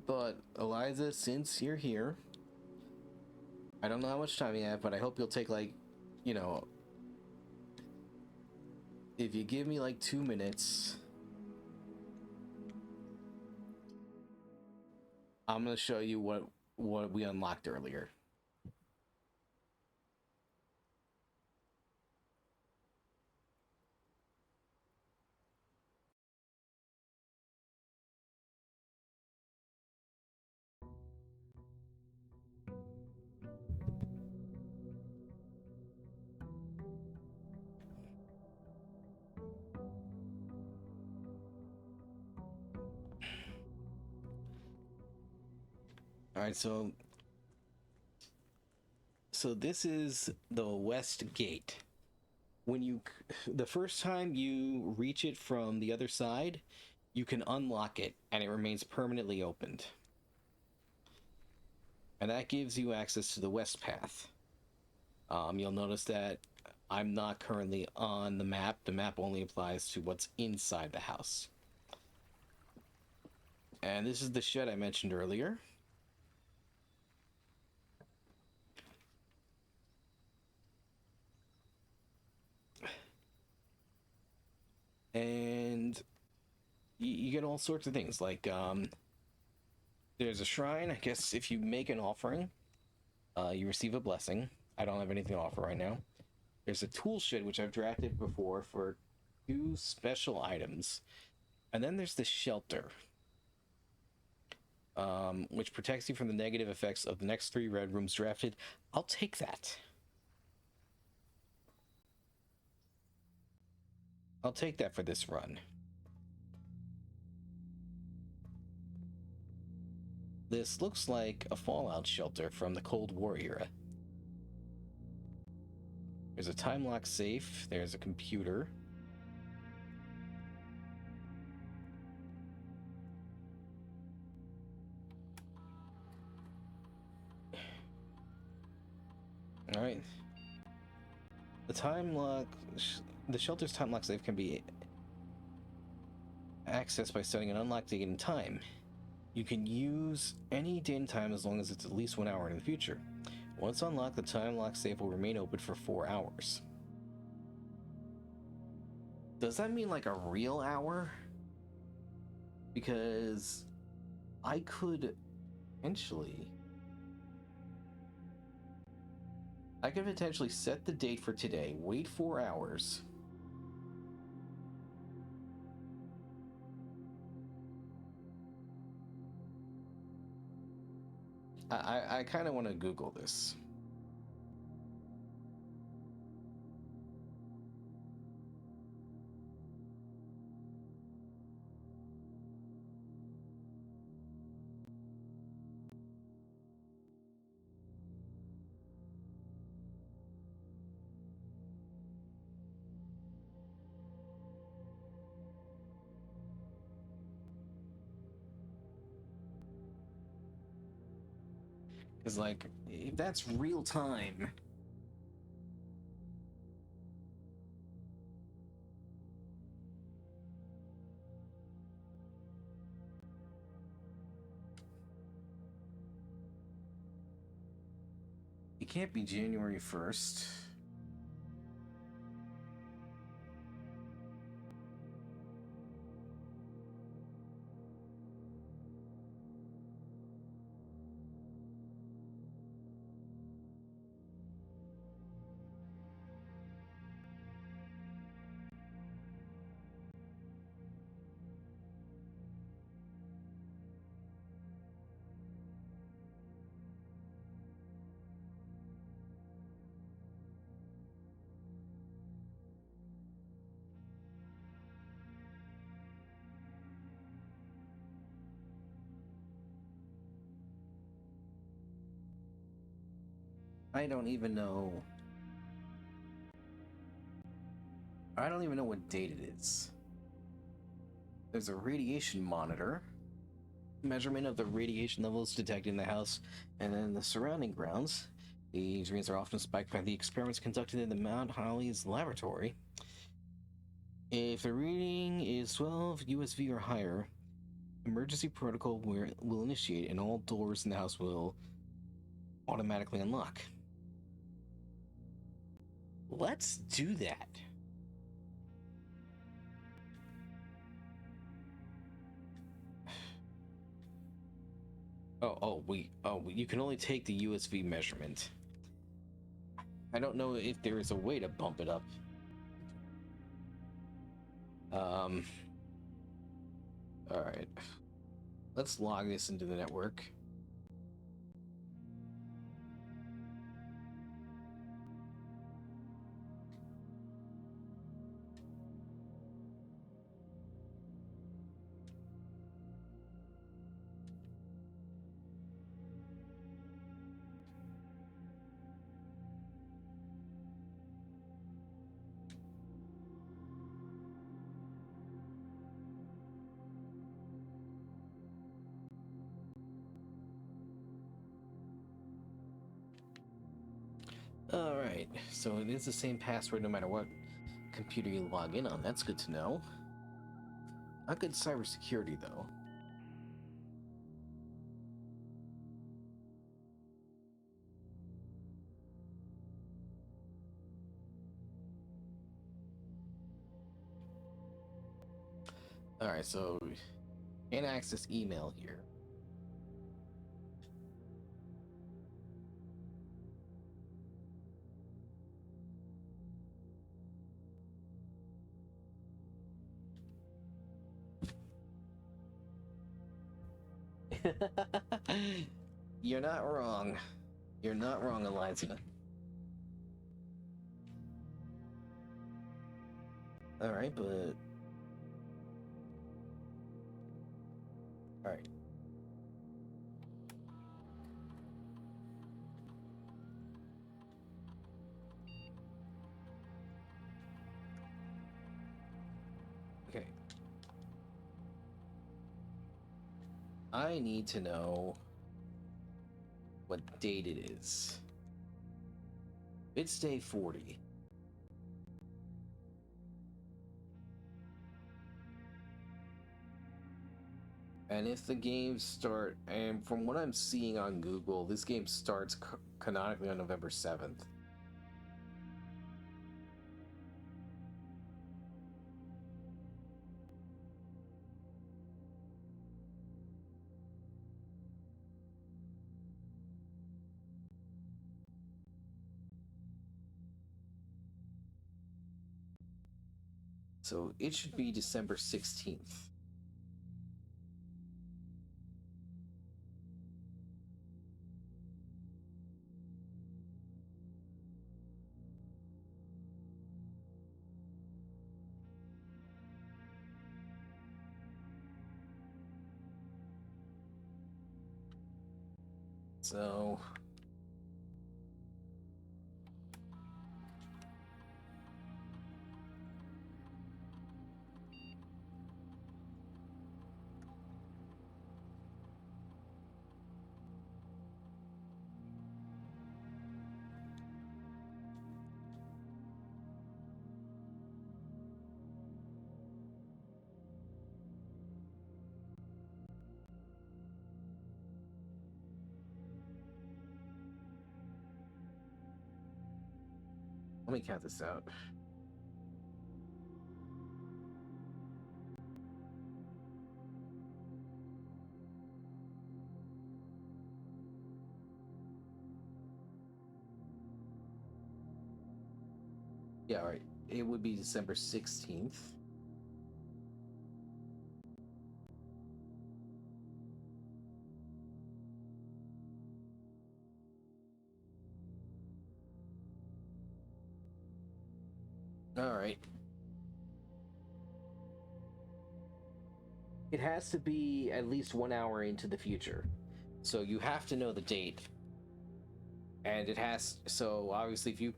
But, Eliza, since you're here, I don't know how much time you have, but I hope you'll take, like, you know, if you give me, like, 2 minutes, I'm gonna show you what we unlocked earlier. All right, so this is the west gate. When the first time you reach it from the other side, you can unlock it and it remains permanently opened. And that gives you access to the west path. You'll notice that I'm not currently on the map. The map only applies to what's inside the house. And this is the shed I mentioned earlier. And you get all sorts of things, like there's a shrine. I guess if you make an offering, you receive a blessing. I don't have anything to offer right now. There's a tool shed, which I've drafted before for 2 special items. And then there's the shelter, which protects you from the negative effects of the next 3 red rooms drafted. I'll take that. I'll take that for this run. This looks like a fallout shelter from the Cold War era. There's a time lock safe, there's a computer. Alright. The shelter's time lock safe can be accessed by setting an unlocked date and time. You can use any date and time as long as it's at least 1 hour in the future. Once unlocked, the time lock safe will remain open for 4 hours. Does that mean like a real hour? Because I could potentially set the date for today, wait 4 hours. I kind of want to Google this. Because, like, if that's real time. It can't be January 1st. I don't even know. I don't even know what date it is. There's a radiation monitor. Measurement of the radiation levels detected in the house and in the surrounding grounds. These readings are often spiked by the experiments conducted in the Mount Holly's laboratory. If the reading is 12 USV or higher, emergency protocol will initiate and all doors in the house will automatically unlock. Let's do that. You can only take the USV measurement. I don't know if there is a way to bump it up. Alright. Let's log this into the network. Alright, so it is the same password no matter what computer you log in on. That's good to know. Not good cybersecurity, though. Alright, so can't access email here. You're not wrong. You're not wrong, Eliza. Alright, but... Alright. Okay. I need to know what date it is. It's day 40. And if the games start, and from what I'm seeing on Google, this game starts canonically on November 7th. So it should be December 16th. So let me count this out. Yeah, all right. It would be December 16th. All right. It has to be at least 1 hour into the future. So you have to know the date. And it has, so obviously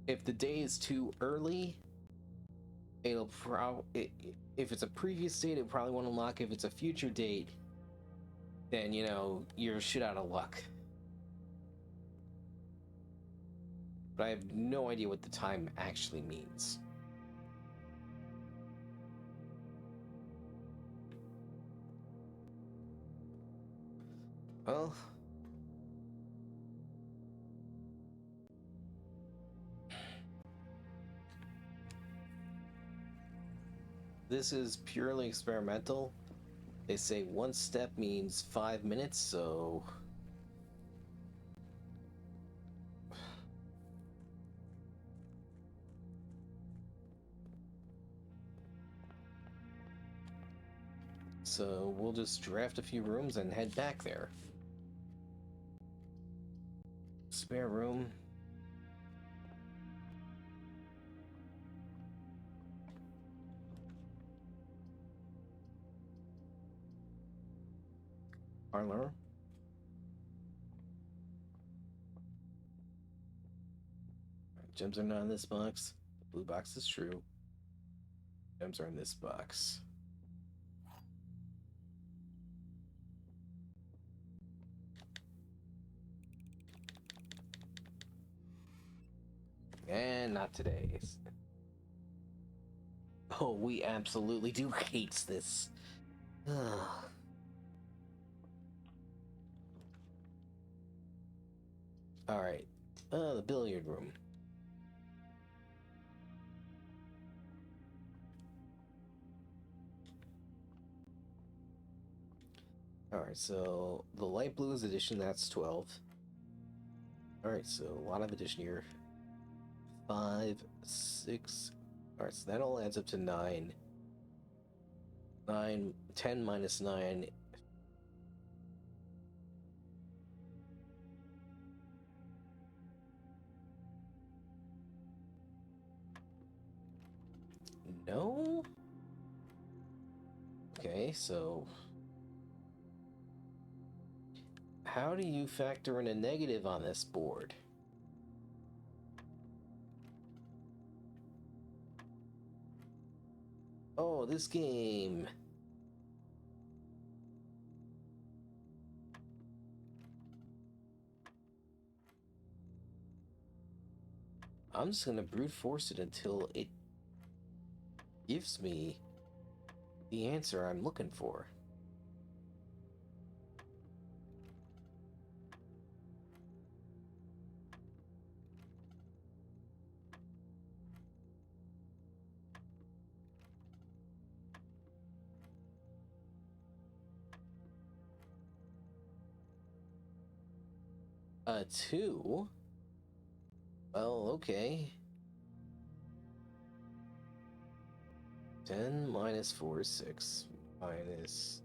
if the day is too early, it'll if it's a previous date, it probably won't unlock. If it's a future date, then you're shit out of luck. But I have no idea what the time actually means. Well, this is purely experimental. They say one step means 5 minutes, so we'll just draft a few rooms and head back there. Spare room. Parlor. Gems are not in this box. The blue box is true. Gems are in this box. And not today. Oh, we absolutely do hate this. Alright. The billiard room. Alright, so the light blue is addition, that's 12. Alright, so a lot of addition here. 5, 6. Alright, so that all adds up to 9. 10 minus 9. No? Okay, so how do you factor in a negative on this board? Oh, this game. I'm just gonna brute force it until it gives me the answer I'm looking for. A 2? Well, okay. 10 minus 4 is 6. Minus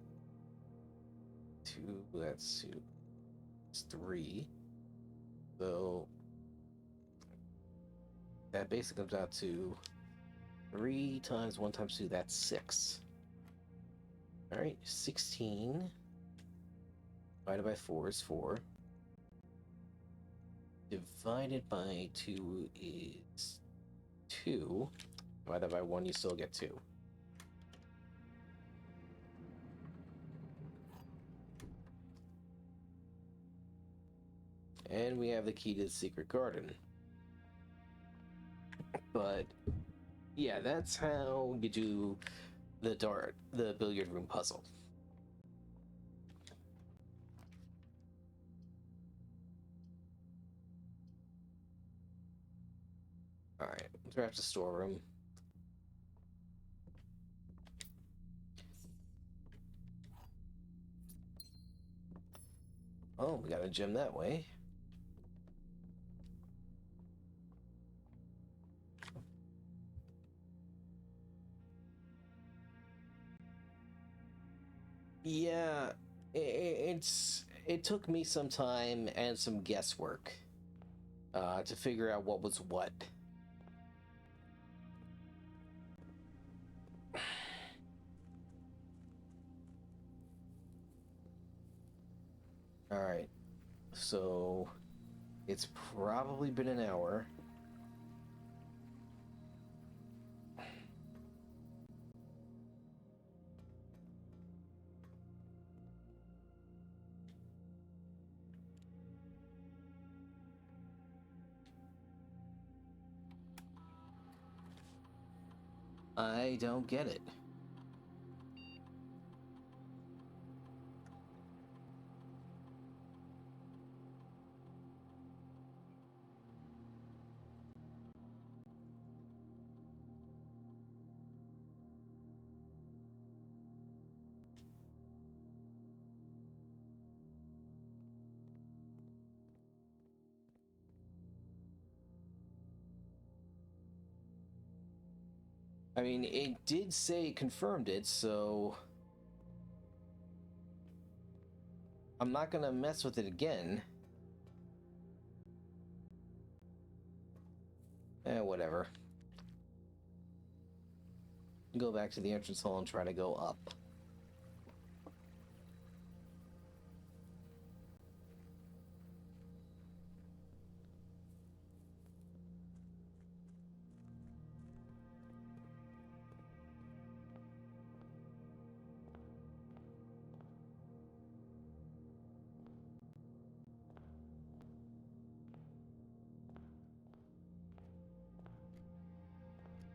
2, that's 2. It's 3. So that basically comes out to 3 times 1 times 2, that's 6. Alright, 16 divided by 4 is 4. Divided by 2 is 2. Divided by 1, you still get 2. And we have the key to the secret garden. But yeah, that's how you do the billiard room puzzle. Alright, let's wrap the storeroom. Oh, we got a gem that way. Yeah, it took me some time and some guesswork to figure out what was what. Alright, so it's probably been an hour. I don't get it. I mean, it did say it confirmed it, so I'm not gonna mess with it again. Whatever. Go back to the entrance hall and try to go up.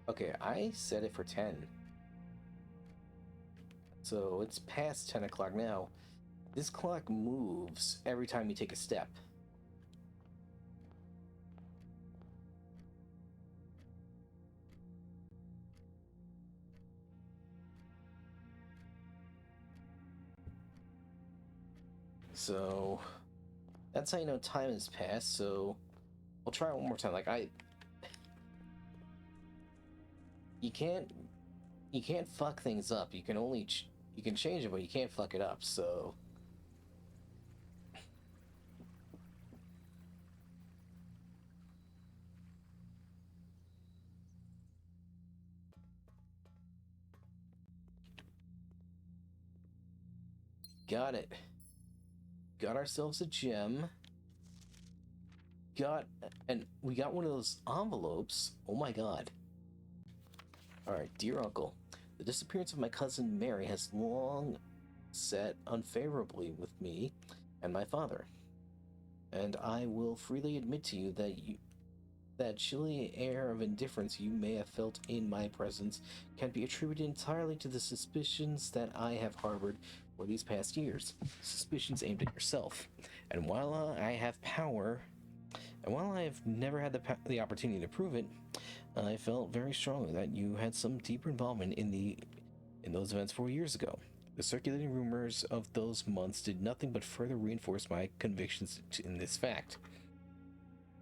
Okay, I set it for 10. So it's past 10 o'clock now. This clock moves every time you take a step. So that's how you know time has passed, so we'll try it one more time. You can't fuck things up. You can only you can change it, but you can't fuck it up. So got it. Got ourselves a gem. And we got one of those envelopes. Oh my god. Alright, dear uncle, the disappearance of my cousin Mary has long set unfavorably with me and my father. And I will freely admit to you that chilly air of indifference you may have felt in my presence can be attributed entirely to the suspicions that I have harbored for these past years. Suspicions aimed at yourself. And while I have power, and while I have never had the opportunity to prove it, I felt very strongly that you had some deeper involvement in those events 4 years ago. The circulating rumors of those months did nothing but further reinforce my convictions in this fact.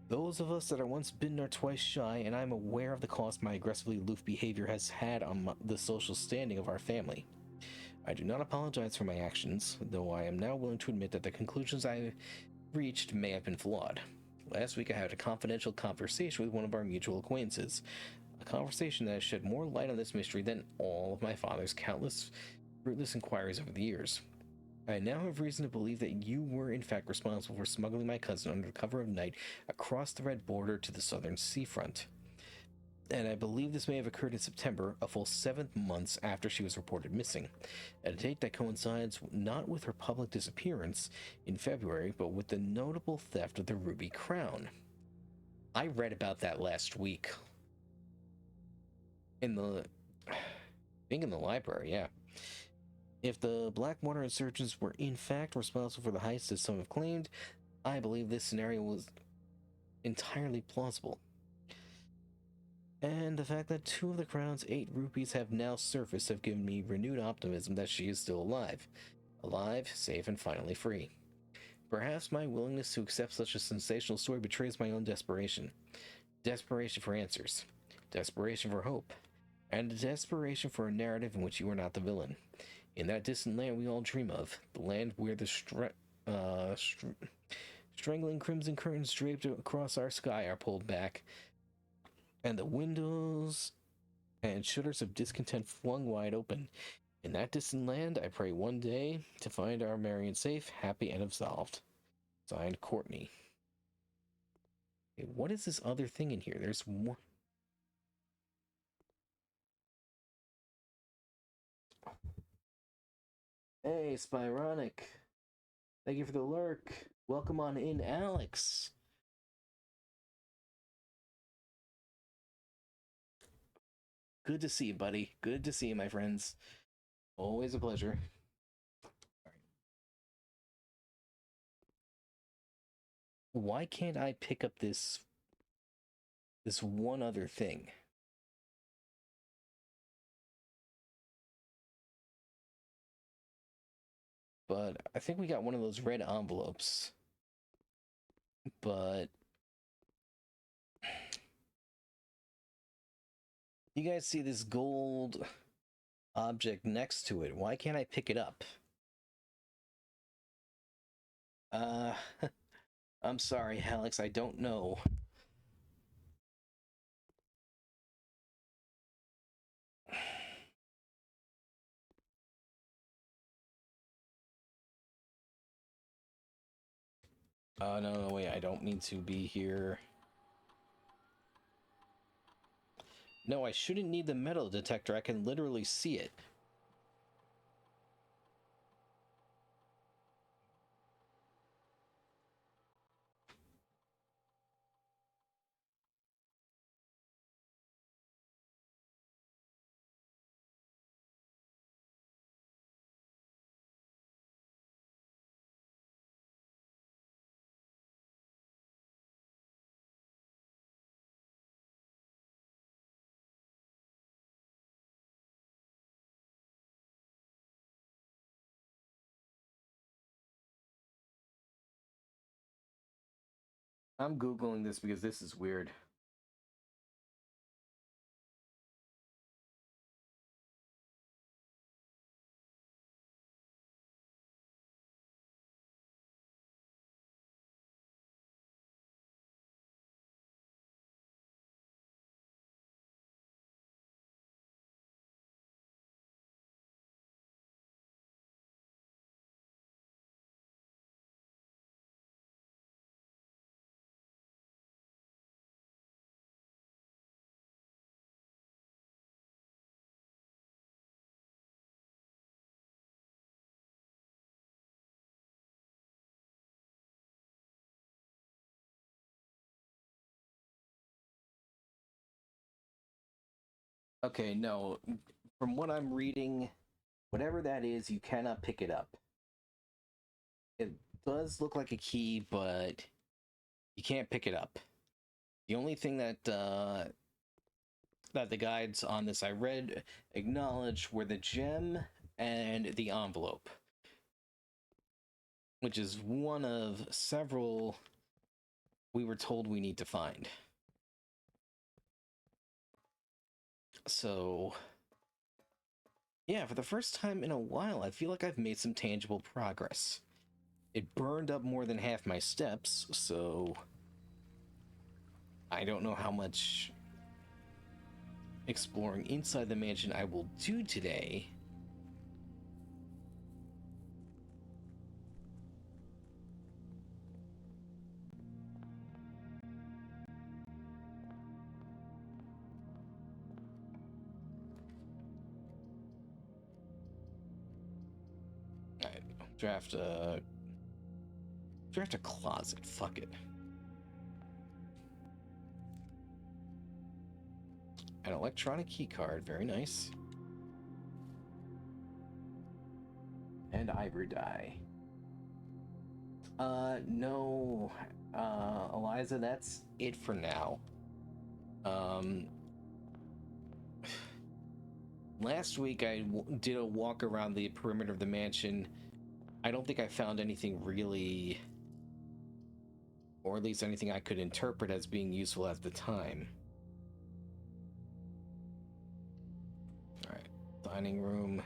Those of us that are once bitten are twice shy, and I'm aware of the cost my aggressively aloof behavior has had on the social standing of our family. I do not apologize for my actions, though I am now willing to admit that the conclusions I reached may have been flawed. Last week I had a confidential conversation with one of our mutual acquaintances, a conversation that has shed more light on this mystery than all of my father's countless fruitless inquiries over the years. I now have reason to believe that you were in fact responsible for smuggling my cousin under the cover of night across the Red Border to the southern seafront. And I believe this may have occurred in September, a full 7 months after she was reported missing, at a date that coincides not with her public disappearance in February, but with the notable theft of the Ruby Crown. I read about that last week. I think in the library, yeah. If the Blackwater insurgents were in fact responsible for the heist as some have claimed, I believe this scenario was entirely plausible. And the fact that 2 of the crown's 8 rupees have now surfaced have given me renewed optimism that she is still alive. Alive, safe, and finally free. Perhaps my willingness to accept such a sensational story betrays my own desperation. Desperation for answers. Desperation for hope. And a desperation for a narrative in which you are not the villain. In that distant land we all dream of, the land where the strangling crimson curtains draped across our sky are pulled back, and the windows and shutters of discontent flung wide open. In that distant land, I pray one day to find our Marion safe, happy, and absolved. Signed, Courtney. Okay, what is this other thing in here? There's more. Hey, Spironic. Thank you for the lurk. Welcome on in, Alex. Good to see you, buddy. Good to see you, my friends. Always a pleasure. Why can't I pick up this one other thing? But I think we got one of those red envelopes. But you guys see this gold object next to it. Why can't I pick it up? I'm sorry, Alex, I don't know. No, wait, I don't mean to be here. No, I shouldn't need the metal detector. I can literally see it. I'm Googling this because this is weird. Okay, no. From what I'm reading, whatever that is, you cannot pick it up. It does look like a key, but you can't pick it up. The only thing that the guides on this I read acknowledged were the gem and the envelope, which is one of several we were told we need to find. So, yeah, for the first time in a while, I feel like I've made some tangible progress. It burned up more than half my steps, so I don't know how much exploring inside the mansion I will do today. Alright, draft a closet. Fuck it. An electronic key card, very nice. And ivory dye. No, Eliza, that's it for now. Last week I did a walk around the perimeter of the mansion. I don't think I found anything really, or at least anything I could interpret as being useful at the time. Alright, dining room.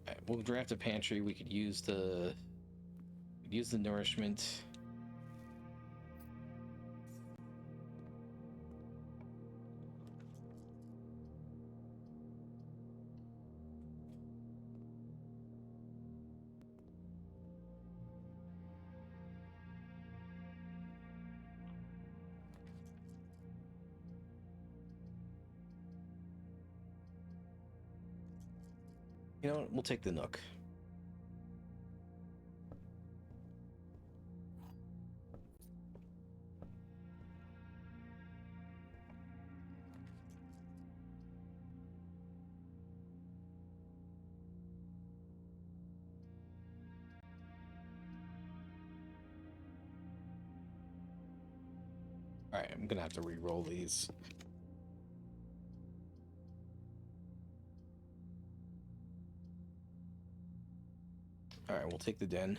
Alright, we'll draft a pantry. We could use the nourishment. You know what? We'll take the Nook. Alright, I'm gonna have to re-roll these. Alright, we'll take the den.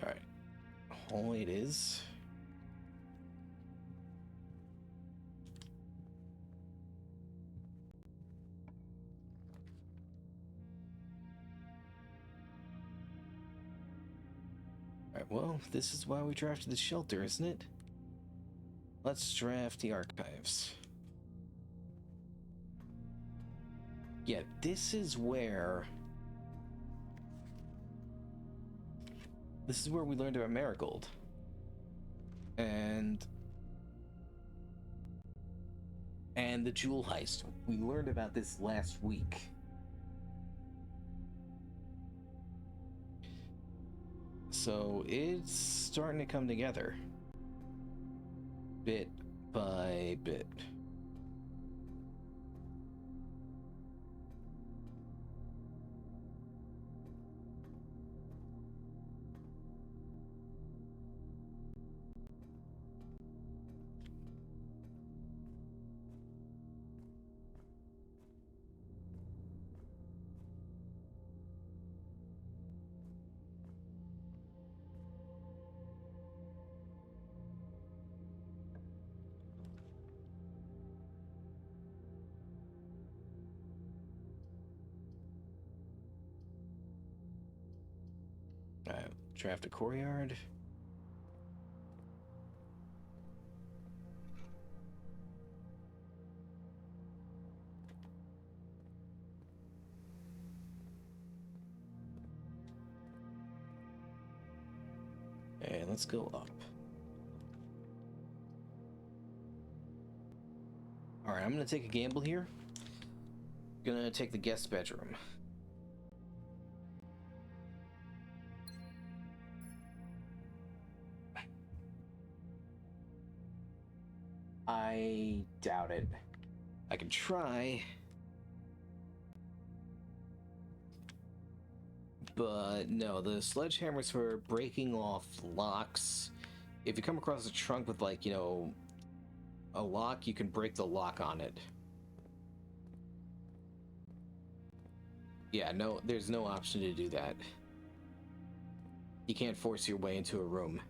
Alright. Hallway it is. Alright, well, this is why we drafted the shelter, isn't it? Let's draft the archives. Yeah, this is where we learned about Marigold. And the jewel heist. We learned about this last week. So it's starting to come together. Bit by bit. Alright, draft a courtyard. And let's go up. Alright, I'm gonna take a gamble here. Gonna take the guest bedroom. I doubt it. I can try. But no, the sledgehammer's for breaking off locks. If you come across a trunk with, like, you know, a lock, you can break the lock on it. Yeah, no, there's no option to do that. You can't force your way into a room.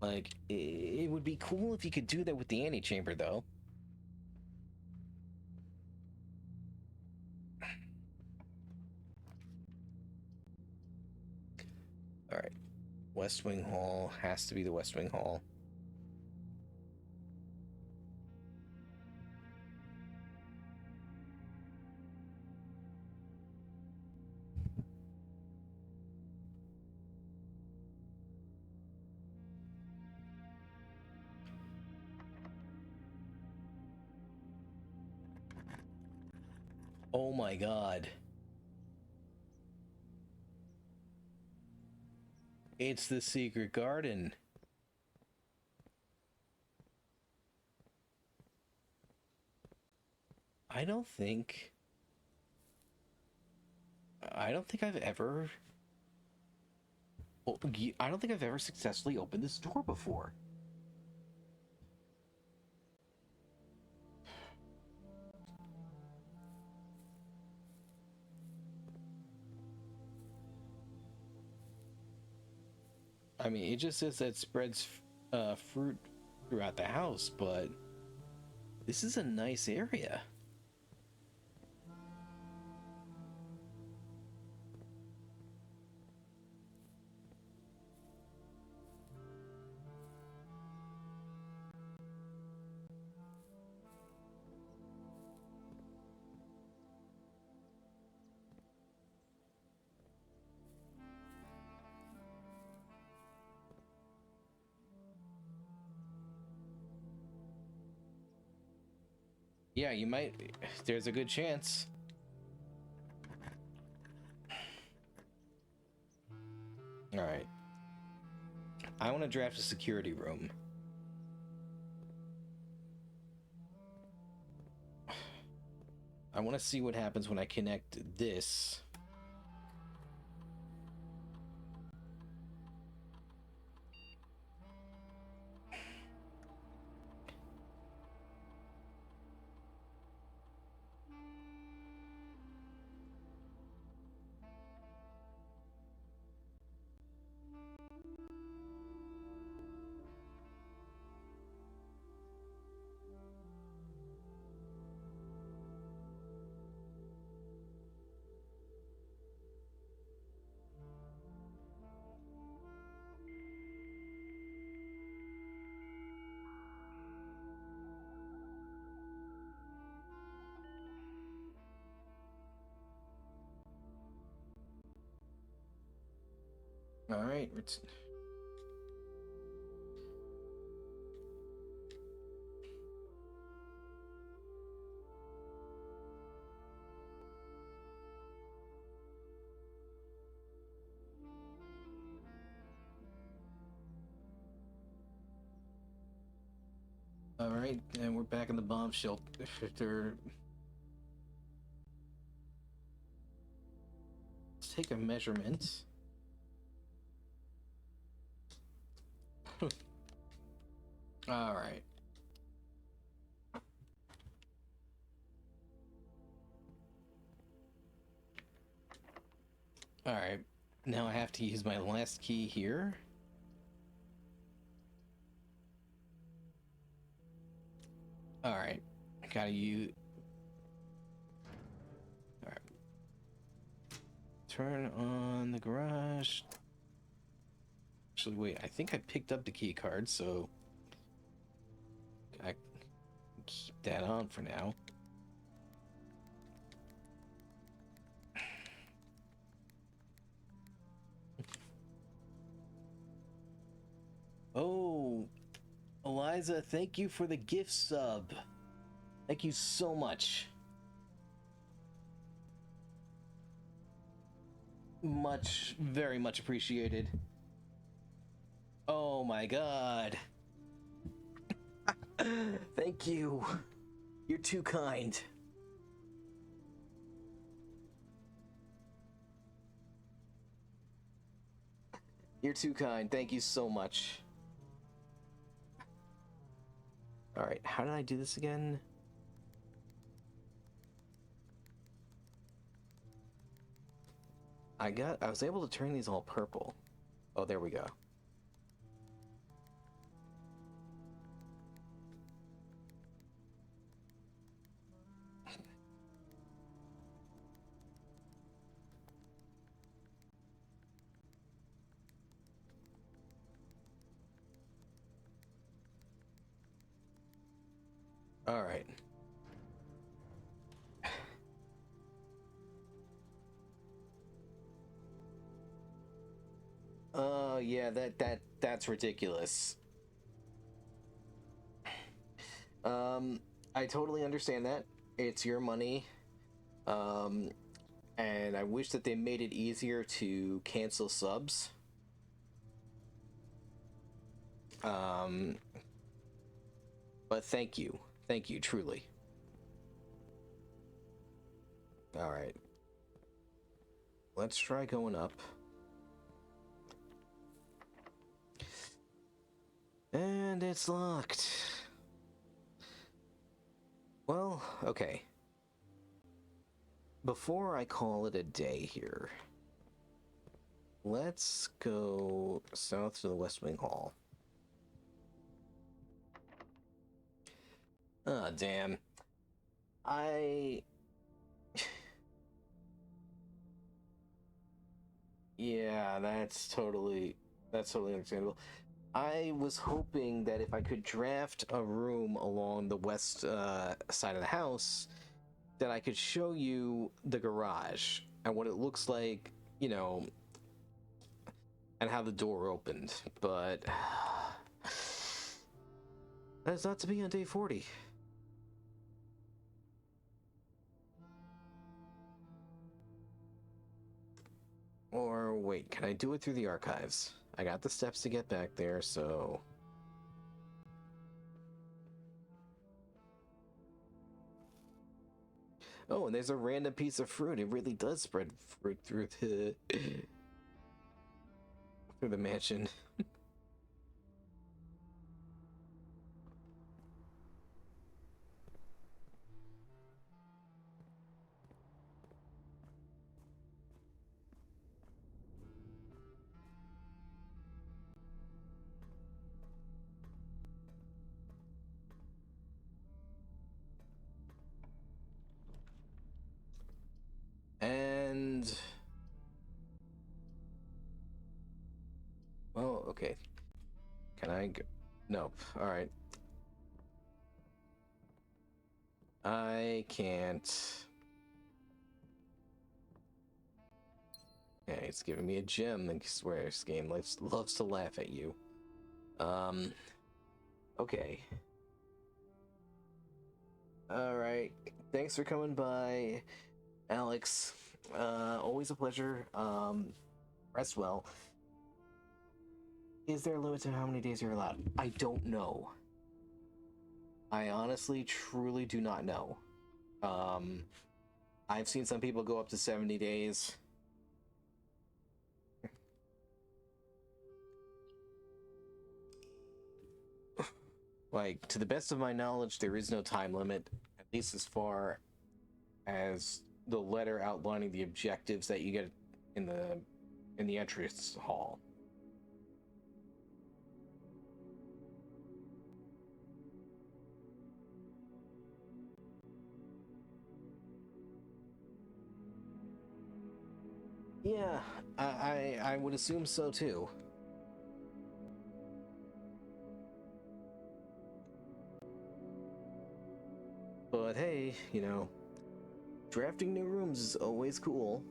Like, it would be cool if you could do that with the antechamber, though. Alright. West Wing Hall has to be the West Wing Hall. Oh my god. It's the secret garden. I don't think I've ever I don't think I've ever successfully opened this door before. I mean, it just says that it spreads fruit throughout the house, but this is a nice area. Yeah, you might. There's a good chance. All right. I want to draft a security room. I want to see what happens when I connect this. All right. All right, and we're back in the bomb shelter. Let's take a measurement. All right. All right. Now I have to use my last key here. All right. Gotta use. All right. Turn on the garage. Actually, wait. I think I picked up the key card, so I keep that on for now. Oh, Eliza, thank you for the gift sub. Thank you so much. Very much appreciated. Oh my god. Thank you. You're too kind. You're too kind. Thank you so much. All right, how did I do this again? I was able to turn these all purple. Oh, there we go. All right. Oh, yeah, that's ridiculous. I totally understand that. It's your money. And I wish that they made it easier to cancel subs. But thank you. Thank you, truly. All right. Let's try going up. And it's locked. Well, okay. Before I call it a day here, let's go south to the West Wing Hall. Ah, damn. Yeah, that's totally understandable. I was hoping that if I could draft a room along the west side of the house, that I could show you the garage and what it looks like, you know, and how the door opened. But that's not to be on day 40. Or wait, can I do it through the archives? I got the steps to get back there, so... Oh, and there's a random piece of fruit. It really does spread fruit through the... through the mansion. And... well, okay. Can I go? Nope. Alright. I can't... yeah, it's giving me a gem, and I swear this game loves to laugh at you. Okay. Alright. Thanks for coming by, Alex. Always a pleasure. Rest well. Is there a limit to how many days you're allowed? I don't know. I honestly, truly do not know. I've seen some people go up to 70 days. Like, to the best of my knowledge, there is no time limit, at least as far as the letter outlining the objectives that you get in the entrance hall. Yeah, I would assume so too. But hey, drafting new rooms is always cool.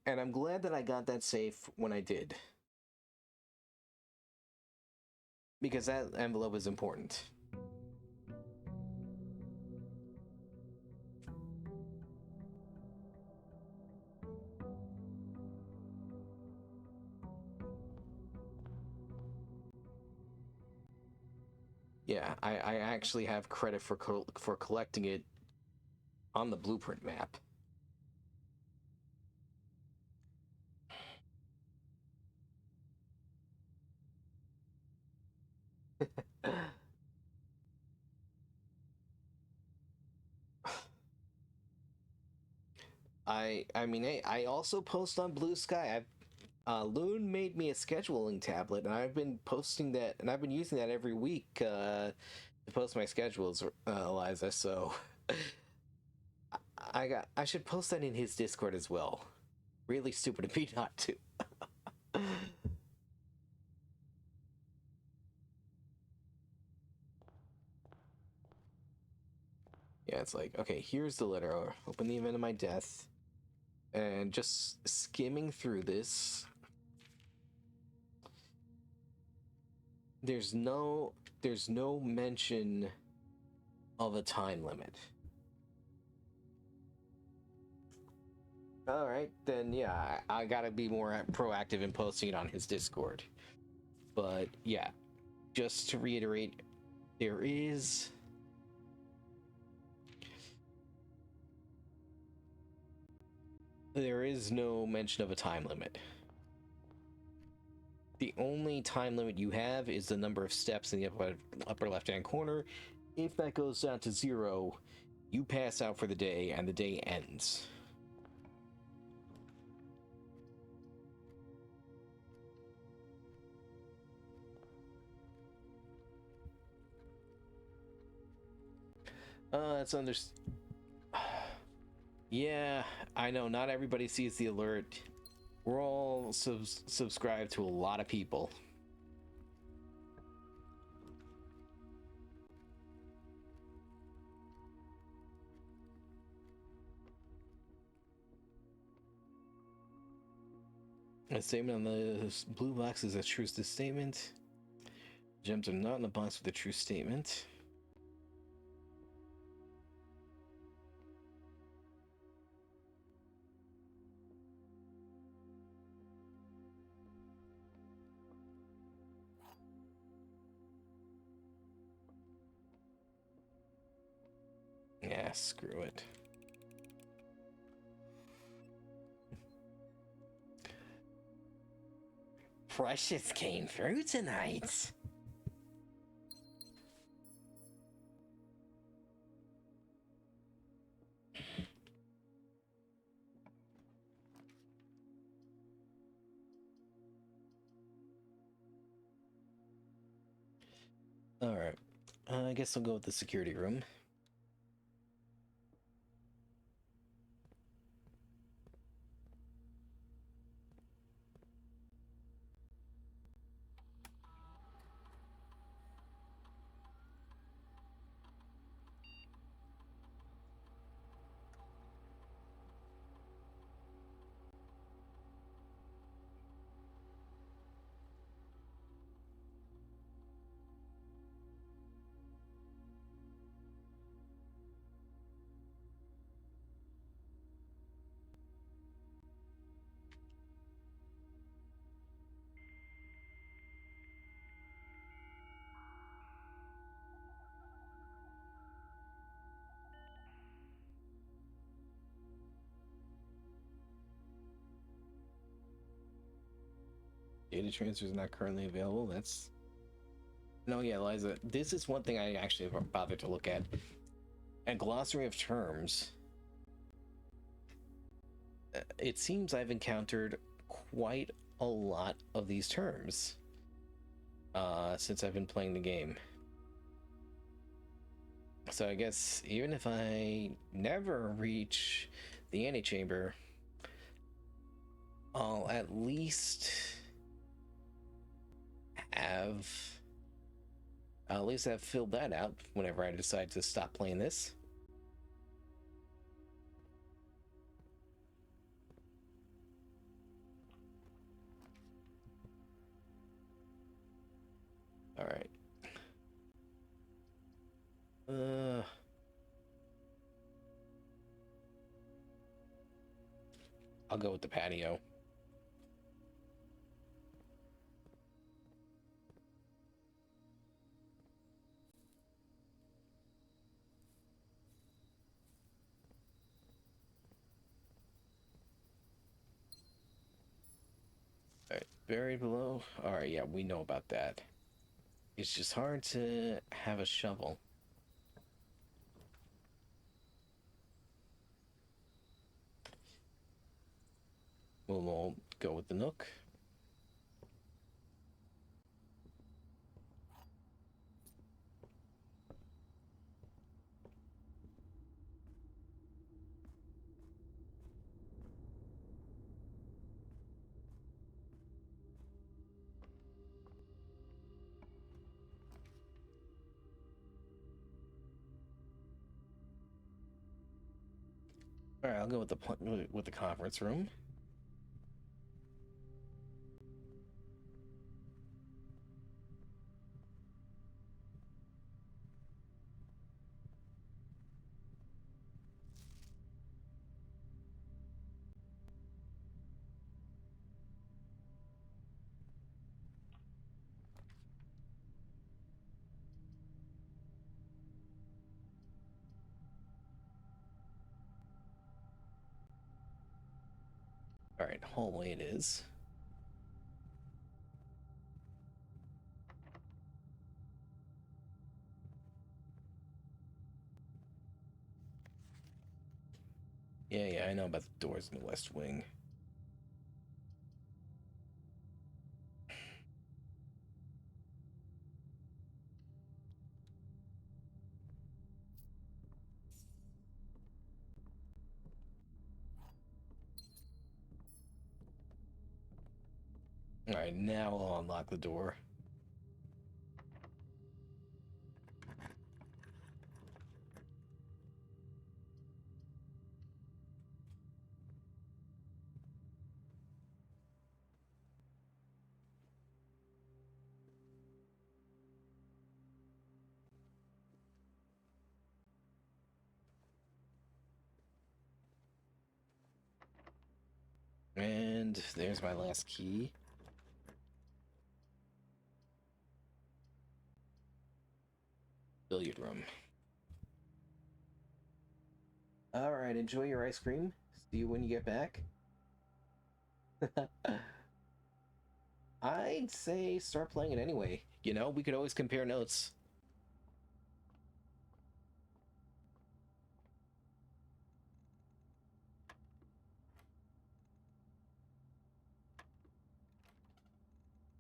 And I'm glad that I got that safe when I did. Because that envelope is important. Yeah, I actually have credit for collecting it on the blueprint map. I mean, hey, I also post on Blue Sky. Loon made me a scheduling tablet, and I've been posting that, and I've been using that every week to post my schedules, Eliza. So I should post that in his Discord as well. Really stupid of me not to. Yeah, it's like, okay, here's the letter. Open the event of my death, and just skimming through this. There's no mention of a time limit. All right, then yeah, I gotta be more proactive in posting it on his Discord. But yeah, just to reiterate, there is no mention of a time limit. The only time limit you have is the number of steps in the upper left-hand corner. If that goes down to 0, you pass out for the day and the day ends. That's Yeah, I know not everybody sees the alert. We're all subscribed to a lot of people. A statement on the blue box is a true statement. Gems are not in the box with a true statement. Yeah, screw it. Precious came through tonight. Alright. I guess I'll go with the security room. Data transfer is not currently available. That's... No, yeah, Eliza, this is one thing I actually bothered to look at. A glossary of terms. It seems I've encountered quite a lot of these terms since I've been playing the game. So I guess even if I never reach the antechamber, I'll at least have filled that out whenever I decide to stop playing this. All right. I'll go with the patio. All right, buried below. All right, yeah, we know about that. It's just hard to have a shovel. We'll go with the Nook. All right, I'll go with the conference room. All right, hallway it is. Yeah, I know about the doors in the West Wing. All right, now I'll unlock the door. And there's my last key. Billiard room. All right, enjoy your ice cream. See you when you get back. I'd say start playing it anyway. You know, we could always compare notes.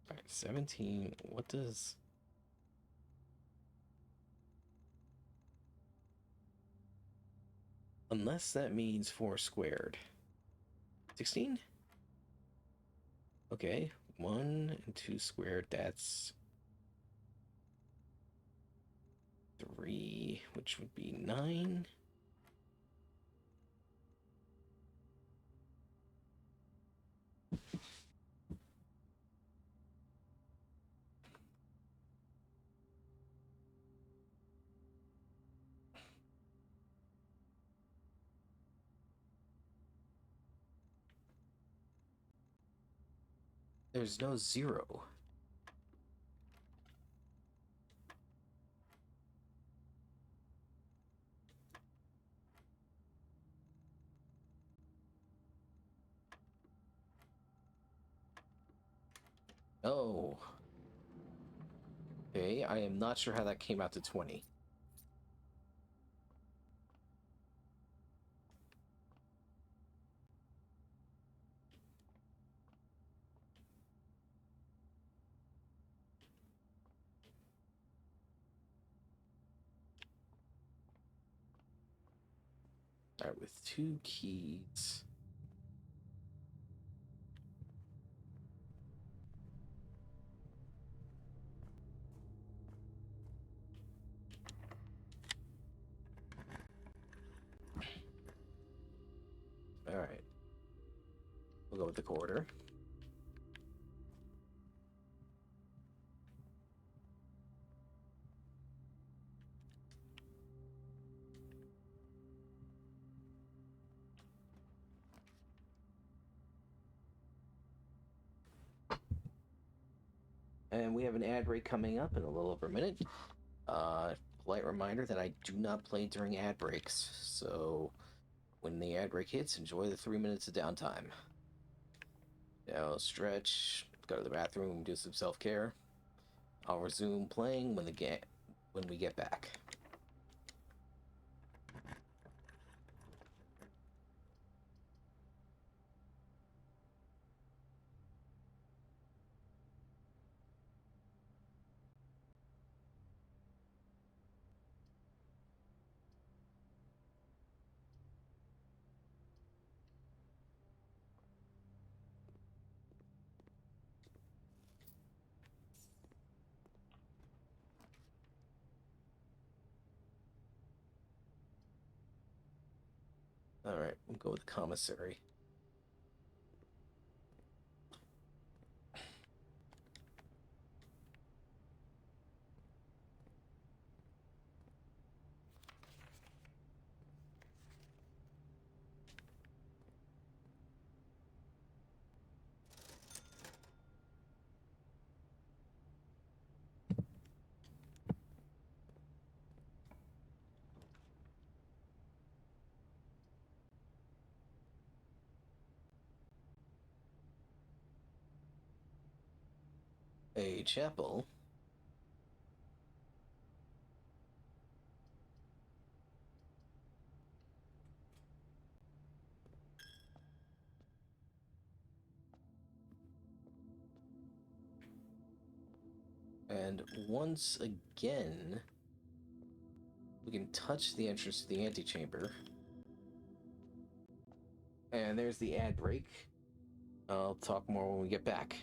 All right, 17. What does... Unless that means 4 squared. 16? Okay, 1 and 2 squared, that's 3, which would be 9. There's no 0. Oh. Okay, I am not sure how that came out to 20. All right, with 2 keys. All right, we'll go with the quarter. And we have an ad break coming up in a little over a minute. Polite reminder that I do not play during ad breaks, so when the ad break hits, enjoy the 3 minutes of downtime. Now stretch, go to the bathroom, do some self care. I'll resume playing when we get back. All right, we'll go with the commissary. A chapel. And once again, we can touch the entrance to the antechamber. And there's the ad break. I'll talk more when we get back.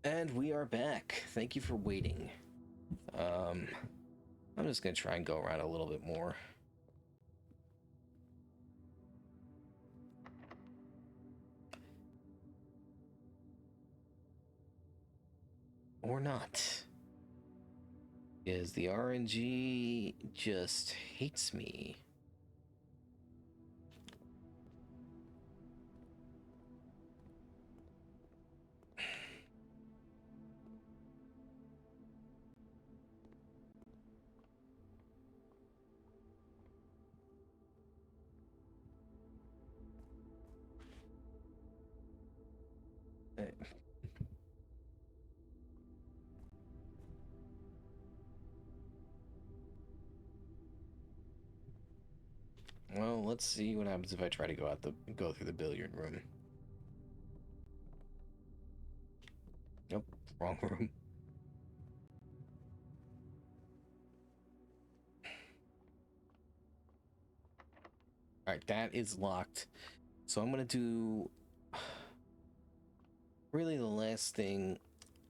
And we are back. Thank you for waiting. I'm just gonna try and go around a little bit more. Or not. Because the RNG just hates me. Well, let's see what happens if I try to go through the billiard room. Nope, wrong room. Alright, that is locked. So I'm gonna do really the last thing.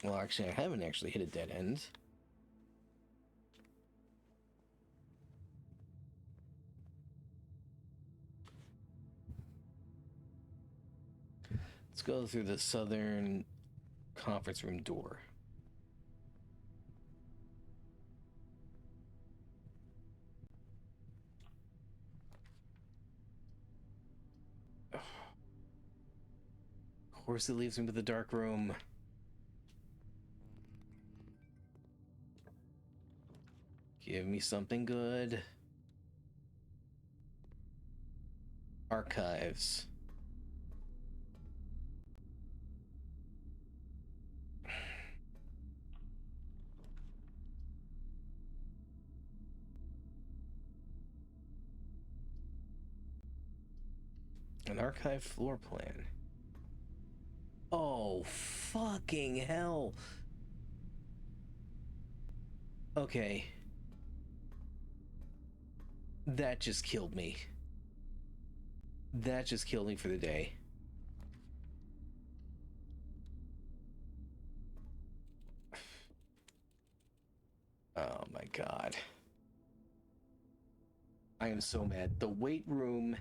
Well, actually, I haven't actually hit a dead end. Let's go through the southern conference room door. Of course, it leaves me with the dark room. Give me something good. Archives. An archive floor plan. Oh, fucking hell. Okay. That just killed me. That just killed me for the day. Oh my god. I am so mad. The weight room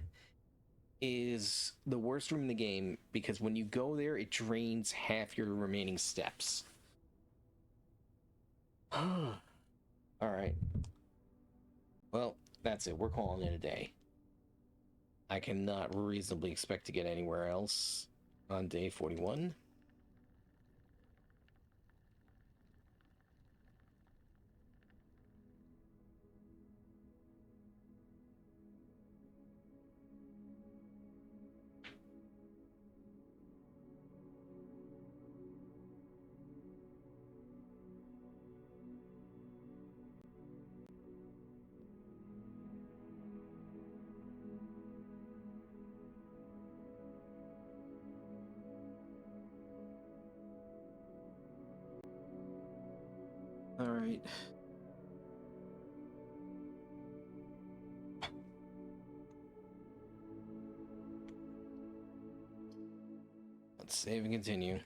is the worst room in the game because when you go there, it drains half your remaining steps. Alright. Well, that's it. We're calling it a day. I cannot reasonably expect to get anywhere else on day 41. All right. Let's save and continue.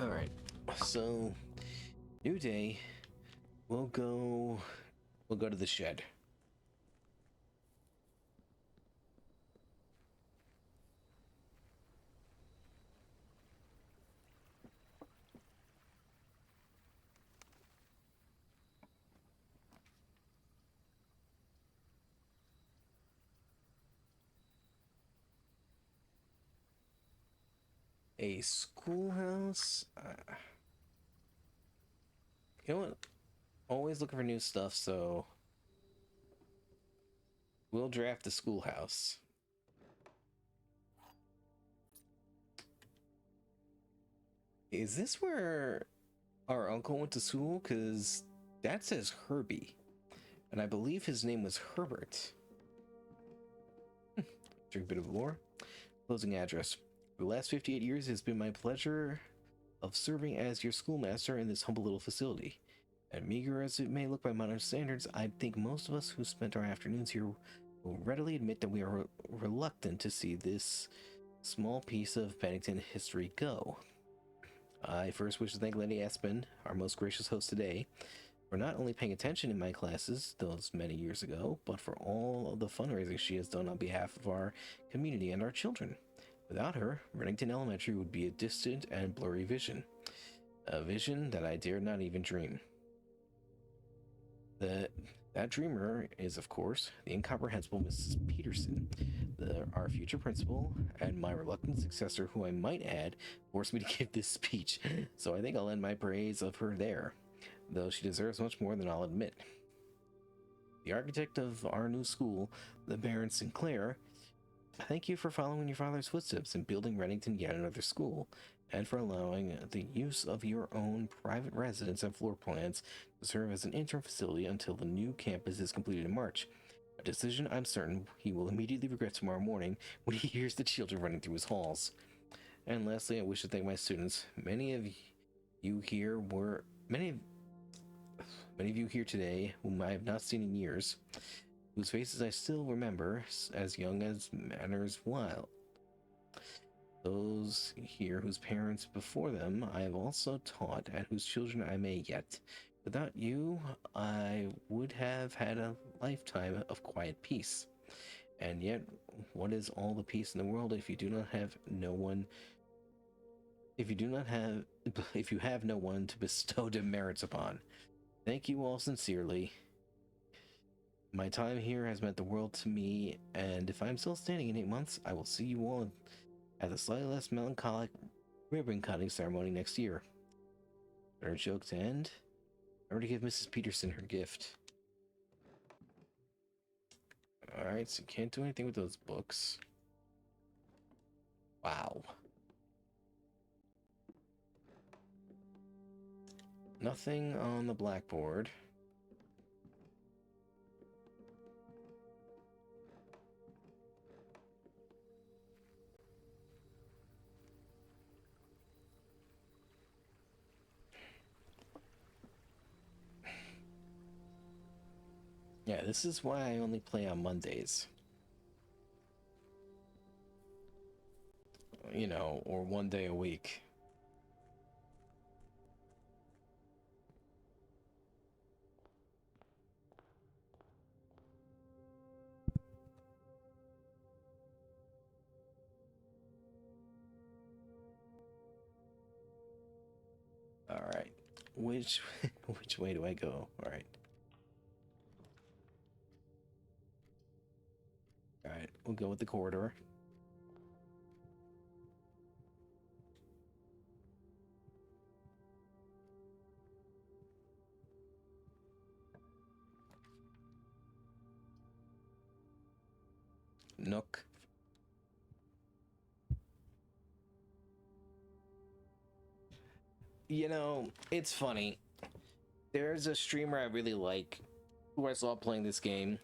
All right. So, new day. We'll go to the shed. A schoolhouse? You know what? Always looking for new stuff, so we'll draft the schoolhouse. Is this where our uncle went to school? Because Dad says Herbie, and I believe his name was Herbert. Drink a bit of lore. Closing address. For the last 58 years, it has been my pleasure of serving as your schoolmaster in this humble little facility. And meager as it may look by modern standards, I think most of us who spent our afternoons here will readily admit that we are reluctant to see this small piece of Bennington history go. I first wish to thank Lady Aspen, our most gracious host today, for not only paying attention in my classes those many years ago, but for all of the fundraising she has done on behalf of our community and our children. Without her, Reddington Elementary would be a distant and blurry vision. A vision that I dared not even dream. That dreamer is, of course, the incomprehensible Mrs. Peterson, our future principal, and my reluctant successor, who I might add, forced me to give this speech, so I think I'll end my praise of her there, though she deserves much more than I'll admit. The architect of our new school, the Baron Sinclair, thank you for following your father's footsteps and building Reddington yet another school, and for allowing the use of your own private residence and floor plans to serve as an interim facility until the new campus is completed in March. A decision I'm certain he will immediately regret tomorrow morning when he hears the children running through his halls. And lastly, I wish to thank my students. Many of you here today, whom I have not seen in years, whose faces I still remember as young as manners wild. Those here whose parents before them I have also taught, and whose children I may yet. Without you, I would have had a lifetime of quiet peace. And yet, what is all the peace in the world if you have no one to bestow demerits upon? Thank you all sincerely. My time here has meant the world to me, and if I'm still standing in 8 months, I will see you all at the slightly less melancholic ribbon cutting ceremony next year. Our joke to end. Remember to give Mrs. Peterson her gift. Alright, so you can't do anything with those books. Wow. Nothing on the blackboard. Yeah, this is why I only play on Mondays. You know, or 1 day a week. Alright. Which way do I go? Alright. Alright, we'll go with the corridor. Nook. You know, it's funny. There's a streamer I really like who I saw playing this game.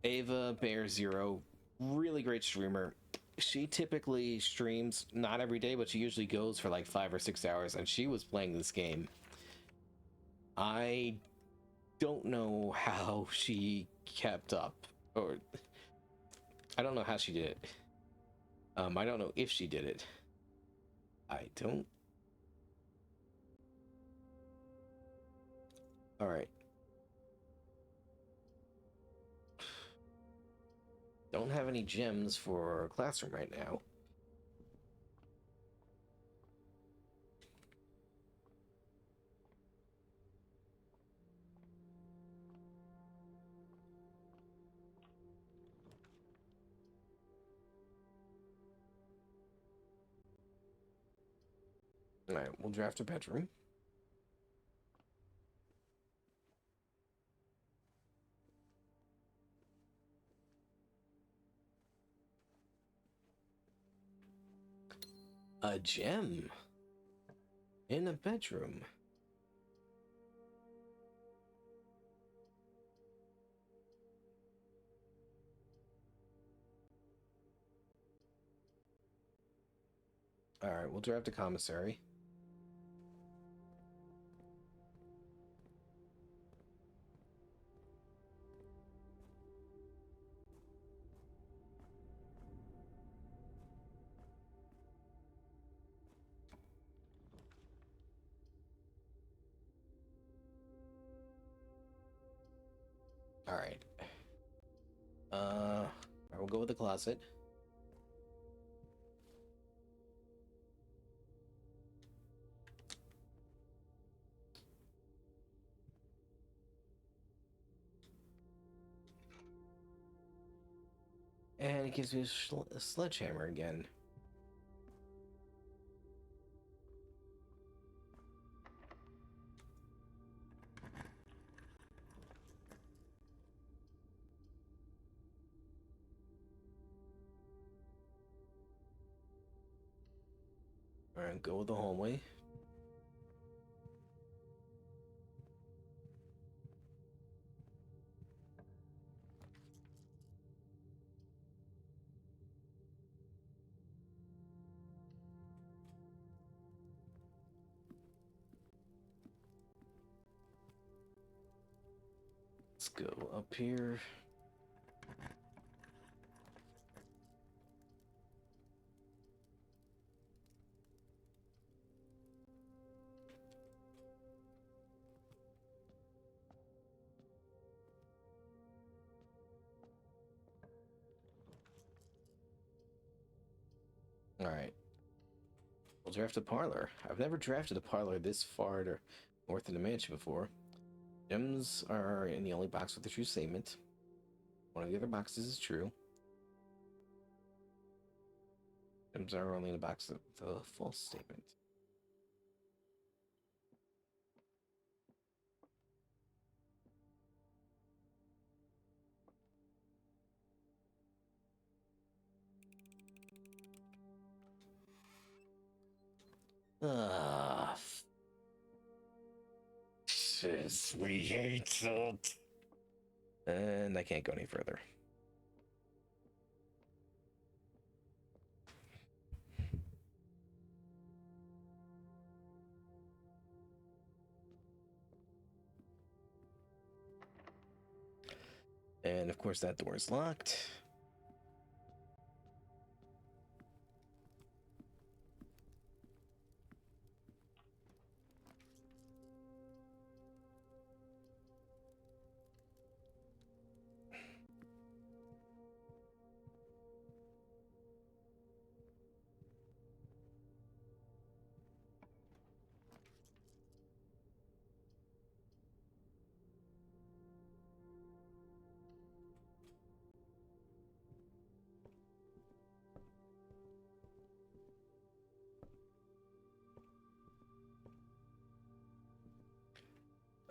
Ava Bear Zero, really great streamer. She typically streams not every day, but she usually goes for like 5 or 6 hours, and she was playing this game. I don't know how she kept up, or I don't know how she did it. I don't know if she did it. I don't. All right. Don't have any gems for classroom right now. All right, we'll draft a bedroom. A gem in a bedroom. Alright, we'll draft a commissary. Alright. We'll go with the closet. And it gives me a sledgehammer again. Alright, go with the hallway. Let's go up here. Alright. We'll draft a parlor. I've never drafted a parlor this far to north of the mansion before. Gems are in the only box with the true statement. One of the other boxes is true. Gems are only in the box of the false statement. Ah, we hate it. And I can't go any further. And of course that door is locked.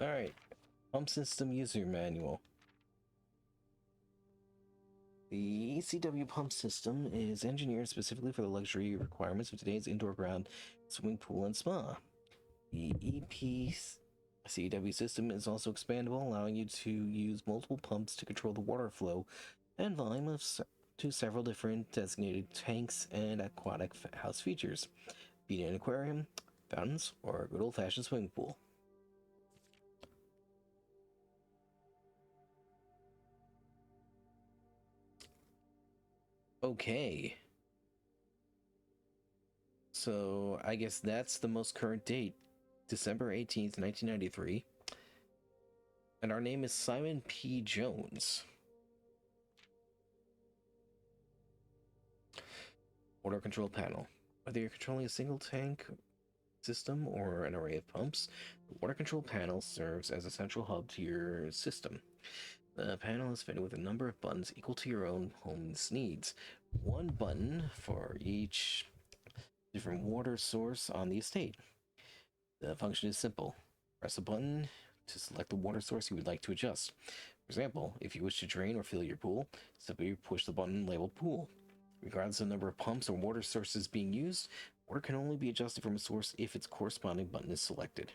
Alright, pump system user manual. The ECW pump system is engineered specifically for the luxury requirements of today's indoor ground swimming pool and spa. The EPCW system is also expandable, allowing you to use multiple pumps to control the water flow and volume of to several different designated tanks and aquatic house features, be it an aquarium, fountains, or a good old-fashioned swimming pool. Okay. So I guess that's the most current date, December 18th, 1993. And our name is Simon P. Jones. Water control panel. Whether you're controlling a single tank system or an array of pumps, the water control panel serves as a central hub to your system. The panel is fitted with a number of buttons equal to your own home's needs. One button for each different water source on the estate. The function is simple. Press a button to select the water source you would like to adjust. For example, if you wish to drain or fill your pool, simply push the button labeled pool. Regardless of the number of pumps or water sources being used, water can only be adjusted from a source if its corresponding button is selected.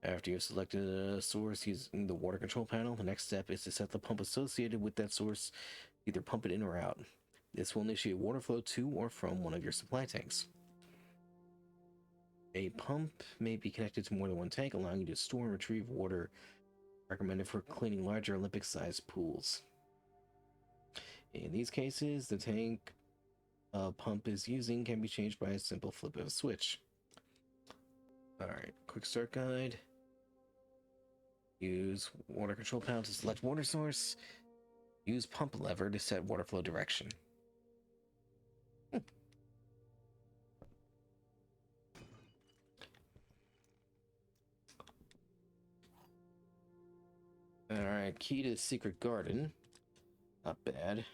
After you've selected a source using the water control panel, the next step is to set the pump associated with that source, either pump it in or out. This will initiate water flow to or from one of your supply tanks. A pump may be connected to more than one tank, allowing you to store and retrieve water. Recommended for cleaning larger Olympic-sized pools. In these cases, the tank pump is using can be changed by a simple flip of a switch. Alright, quick start guide. Use water control panel to select water source. Use pump lever to set water flow direction. Alright, key to the secret garden. Not bad.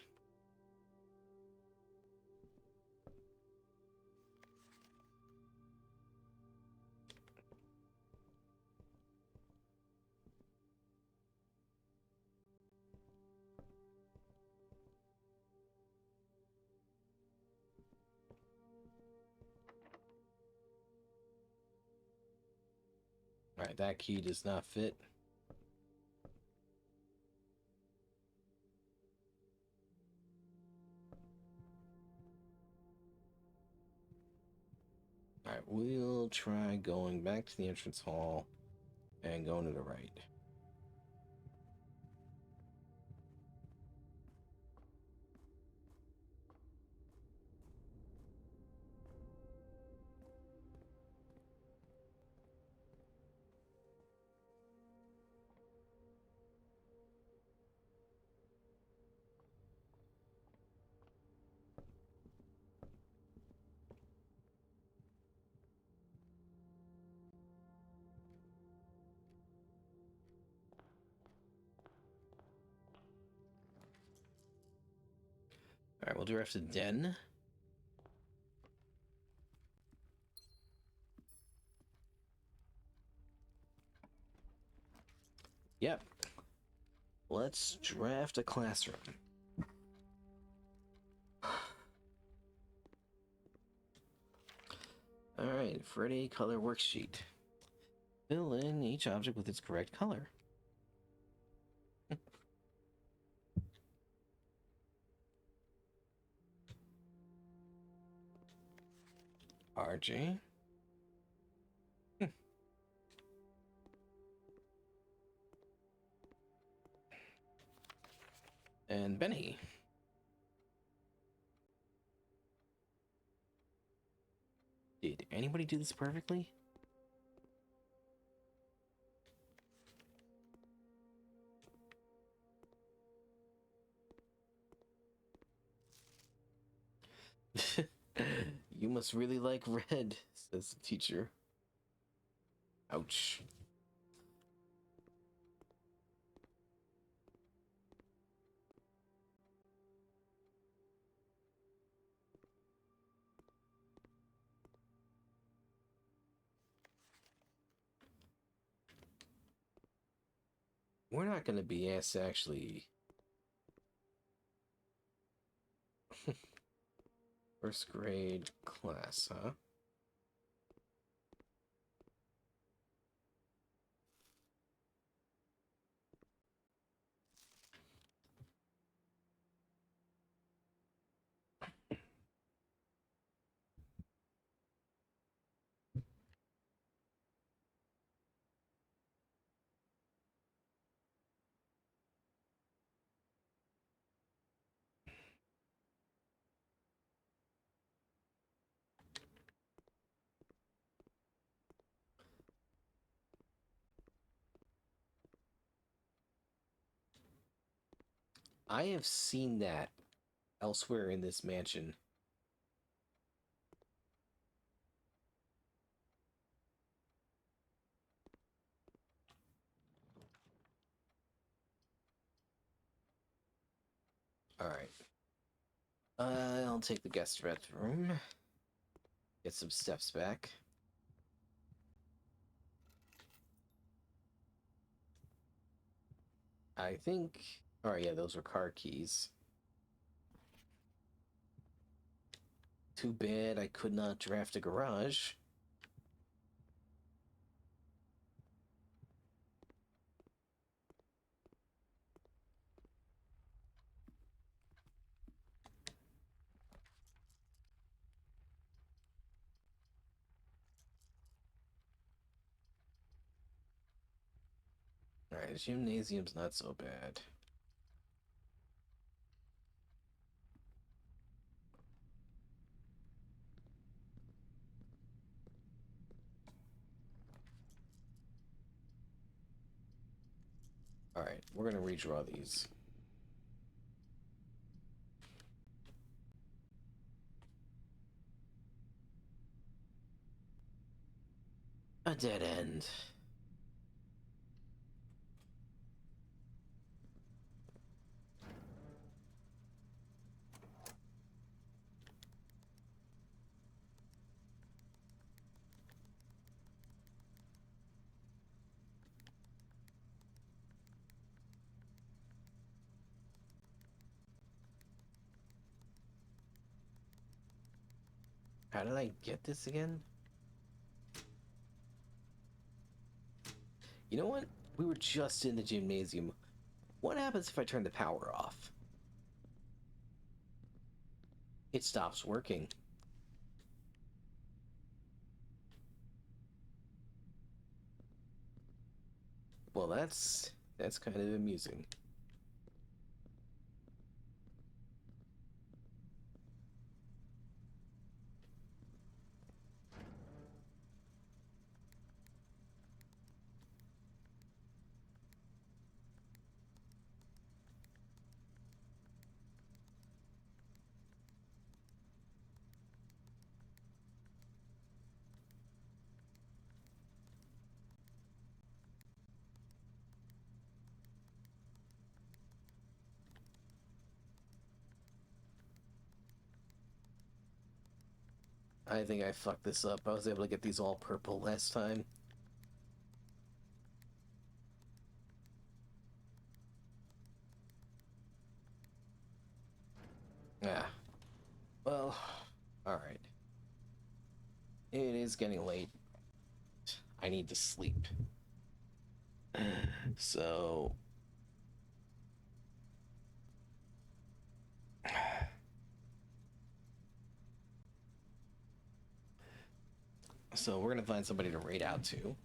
Alright, that key does not fit. Alright, we'll try going back to the entrance hall and going to the right. Alright, we'll direct to Den. Yep. Let's draft a classroom. Alright, Freddy color worksheet. Fill in each object with its correct color. RJ. And Benny. Did anybody do this perfectly? You must really like red, says the teacher. Ouch. We're not going to be asked to actually... First grade class, huh? I have seen that elsewhere in this mansion. Alright. I'll take the guest bedroom. Get some steps back. I think... Alright, yeah, those were car keys. Too bad I could not draft a garage. Alright, gymnasium's not so bad. Alright, we're gonna redraw these. A dead end. How did I get this again? You know what? We were just in the gymnasium. What happens if I turn the power off? It stops working. Well, that's kind of amusing. I think I fucked this up. I was able to get these all purple last time. Ah. Well, alright. It is getting late. I need to sleep. So... So we're gonna find somebody to raid out to.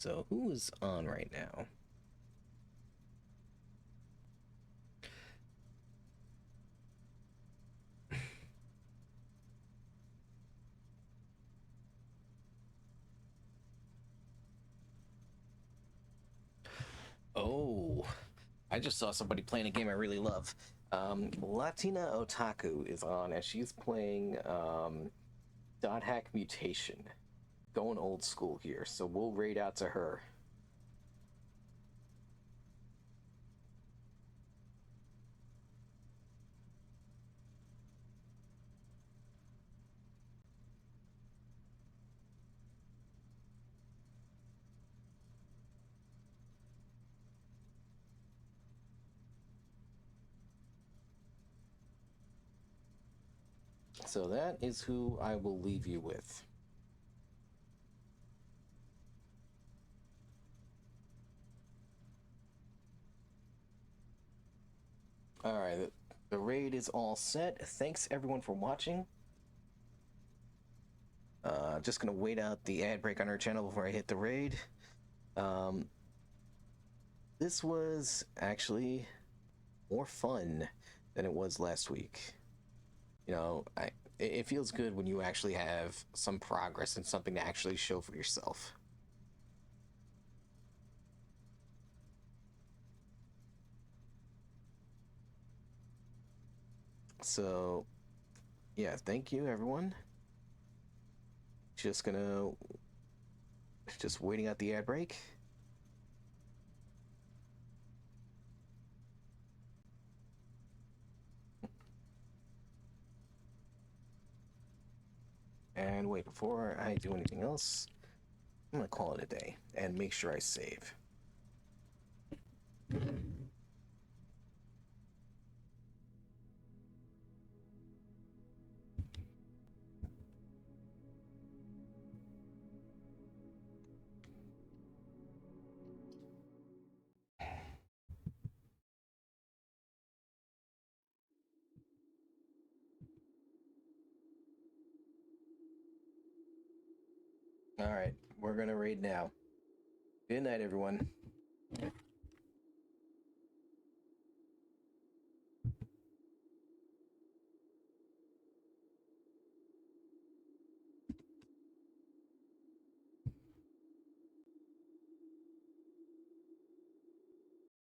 So who is on right now? Oh, I just saw somebody playing a game I really love. Latina Otaku is on, and she's playing Dot Hack Mutation. Going old school here, so we'll raid out to her. So that is who I will leave you with. Alright, the raid is all set. Thanks everyone for watching. Just gonna wait out the ad break on our channel before I hit the raid. This was actually more fun than it was last week. You know, it feels good when you actually have some progress and something to actually show for yourself. So, yeah, thank you everyone. Just waiting out the ad break. And wait, before I do anything else, I'm gonna call it a day and make sure I save. All right, we're gonna raid now. Good night, everyone.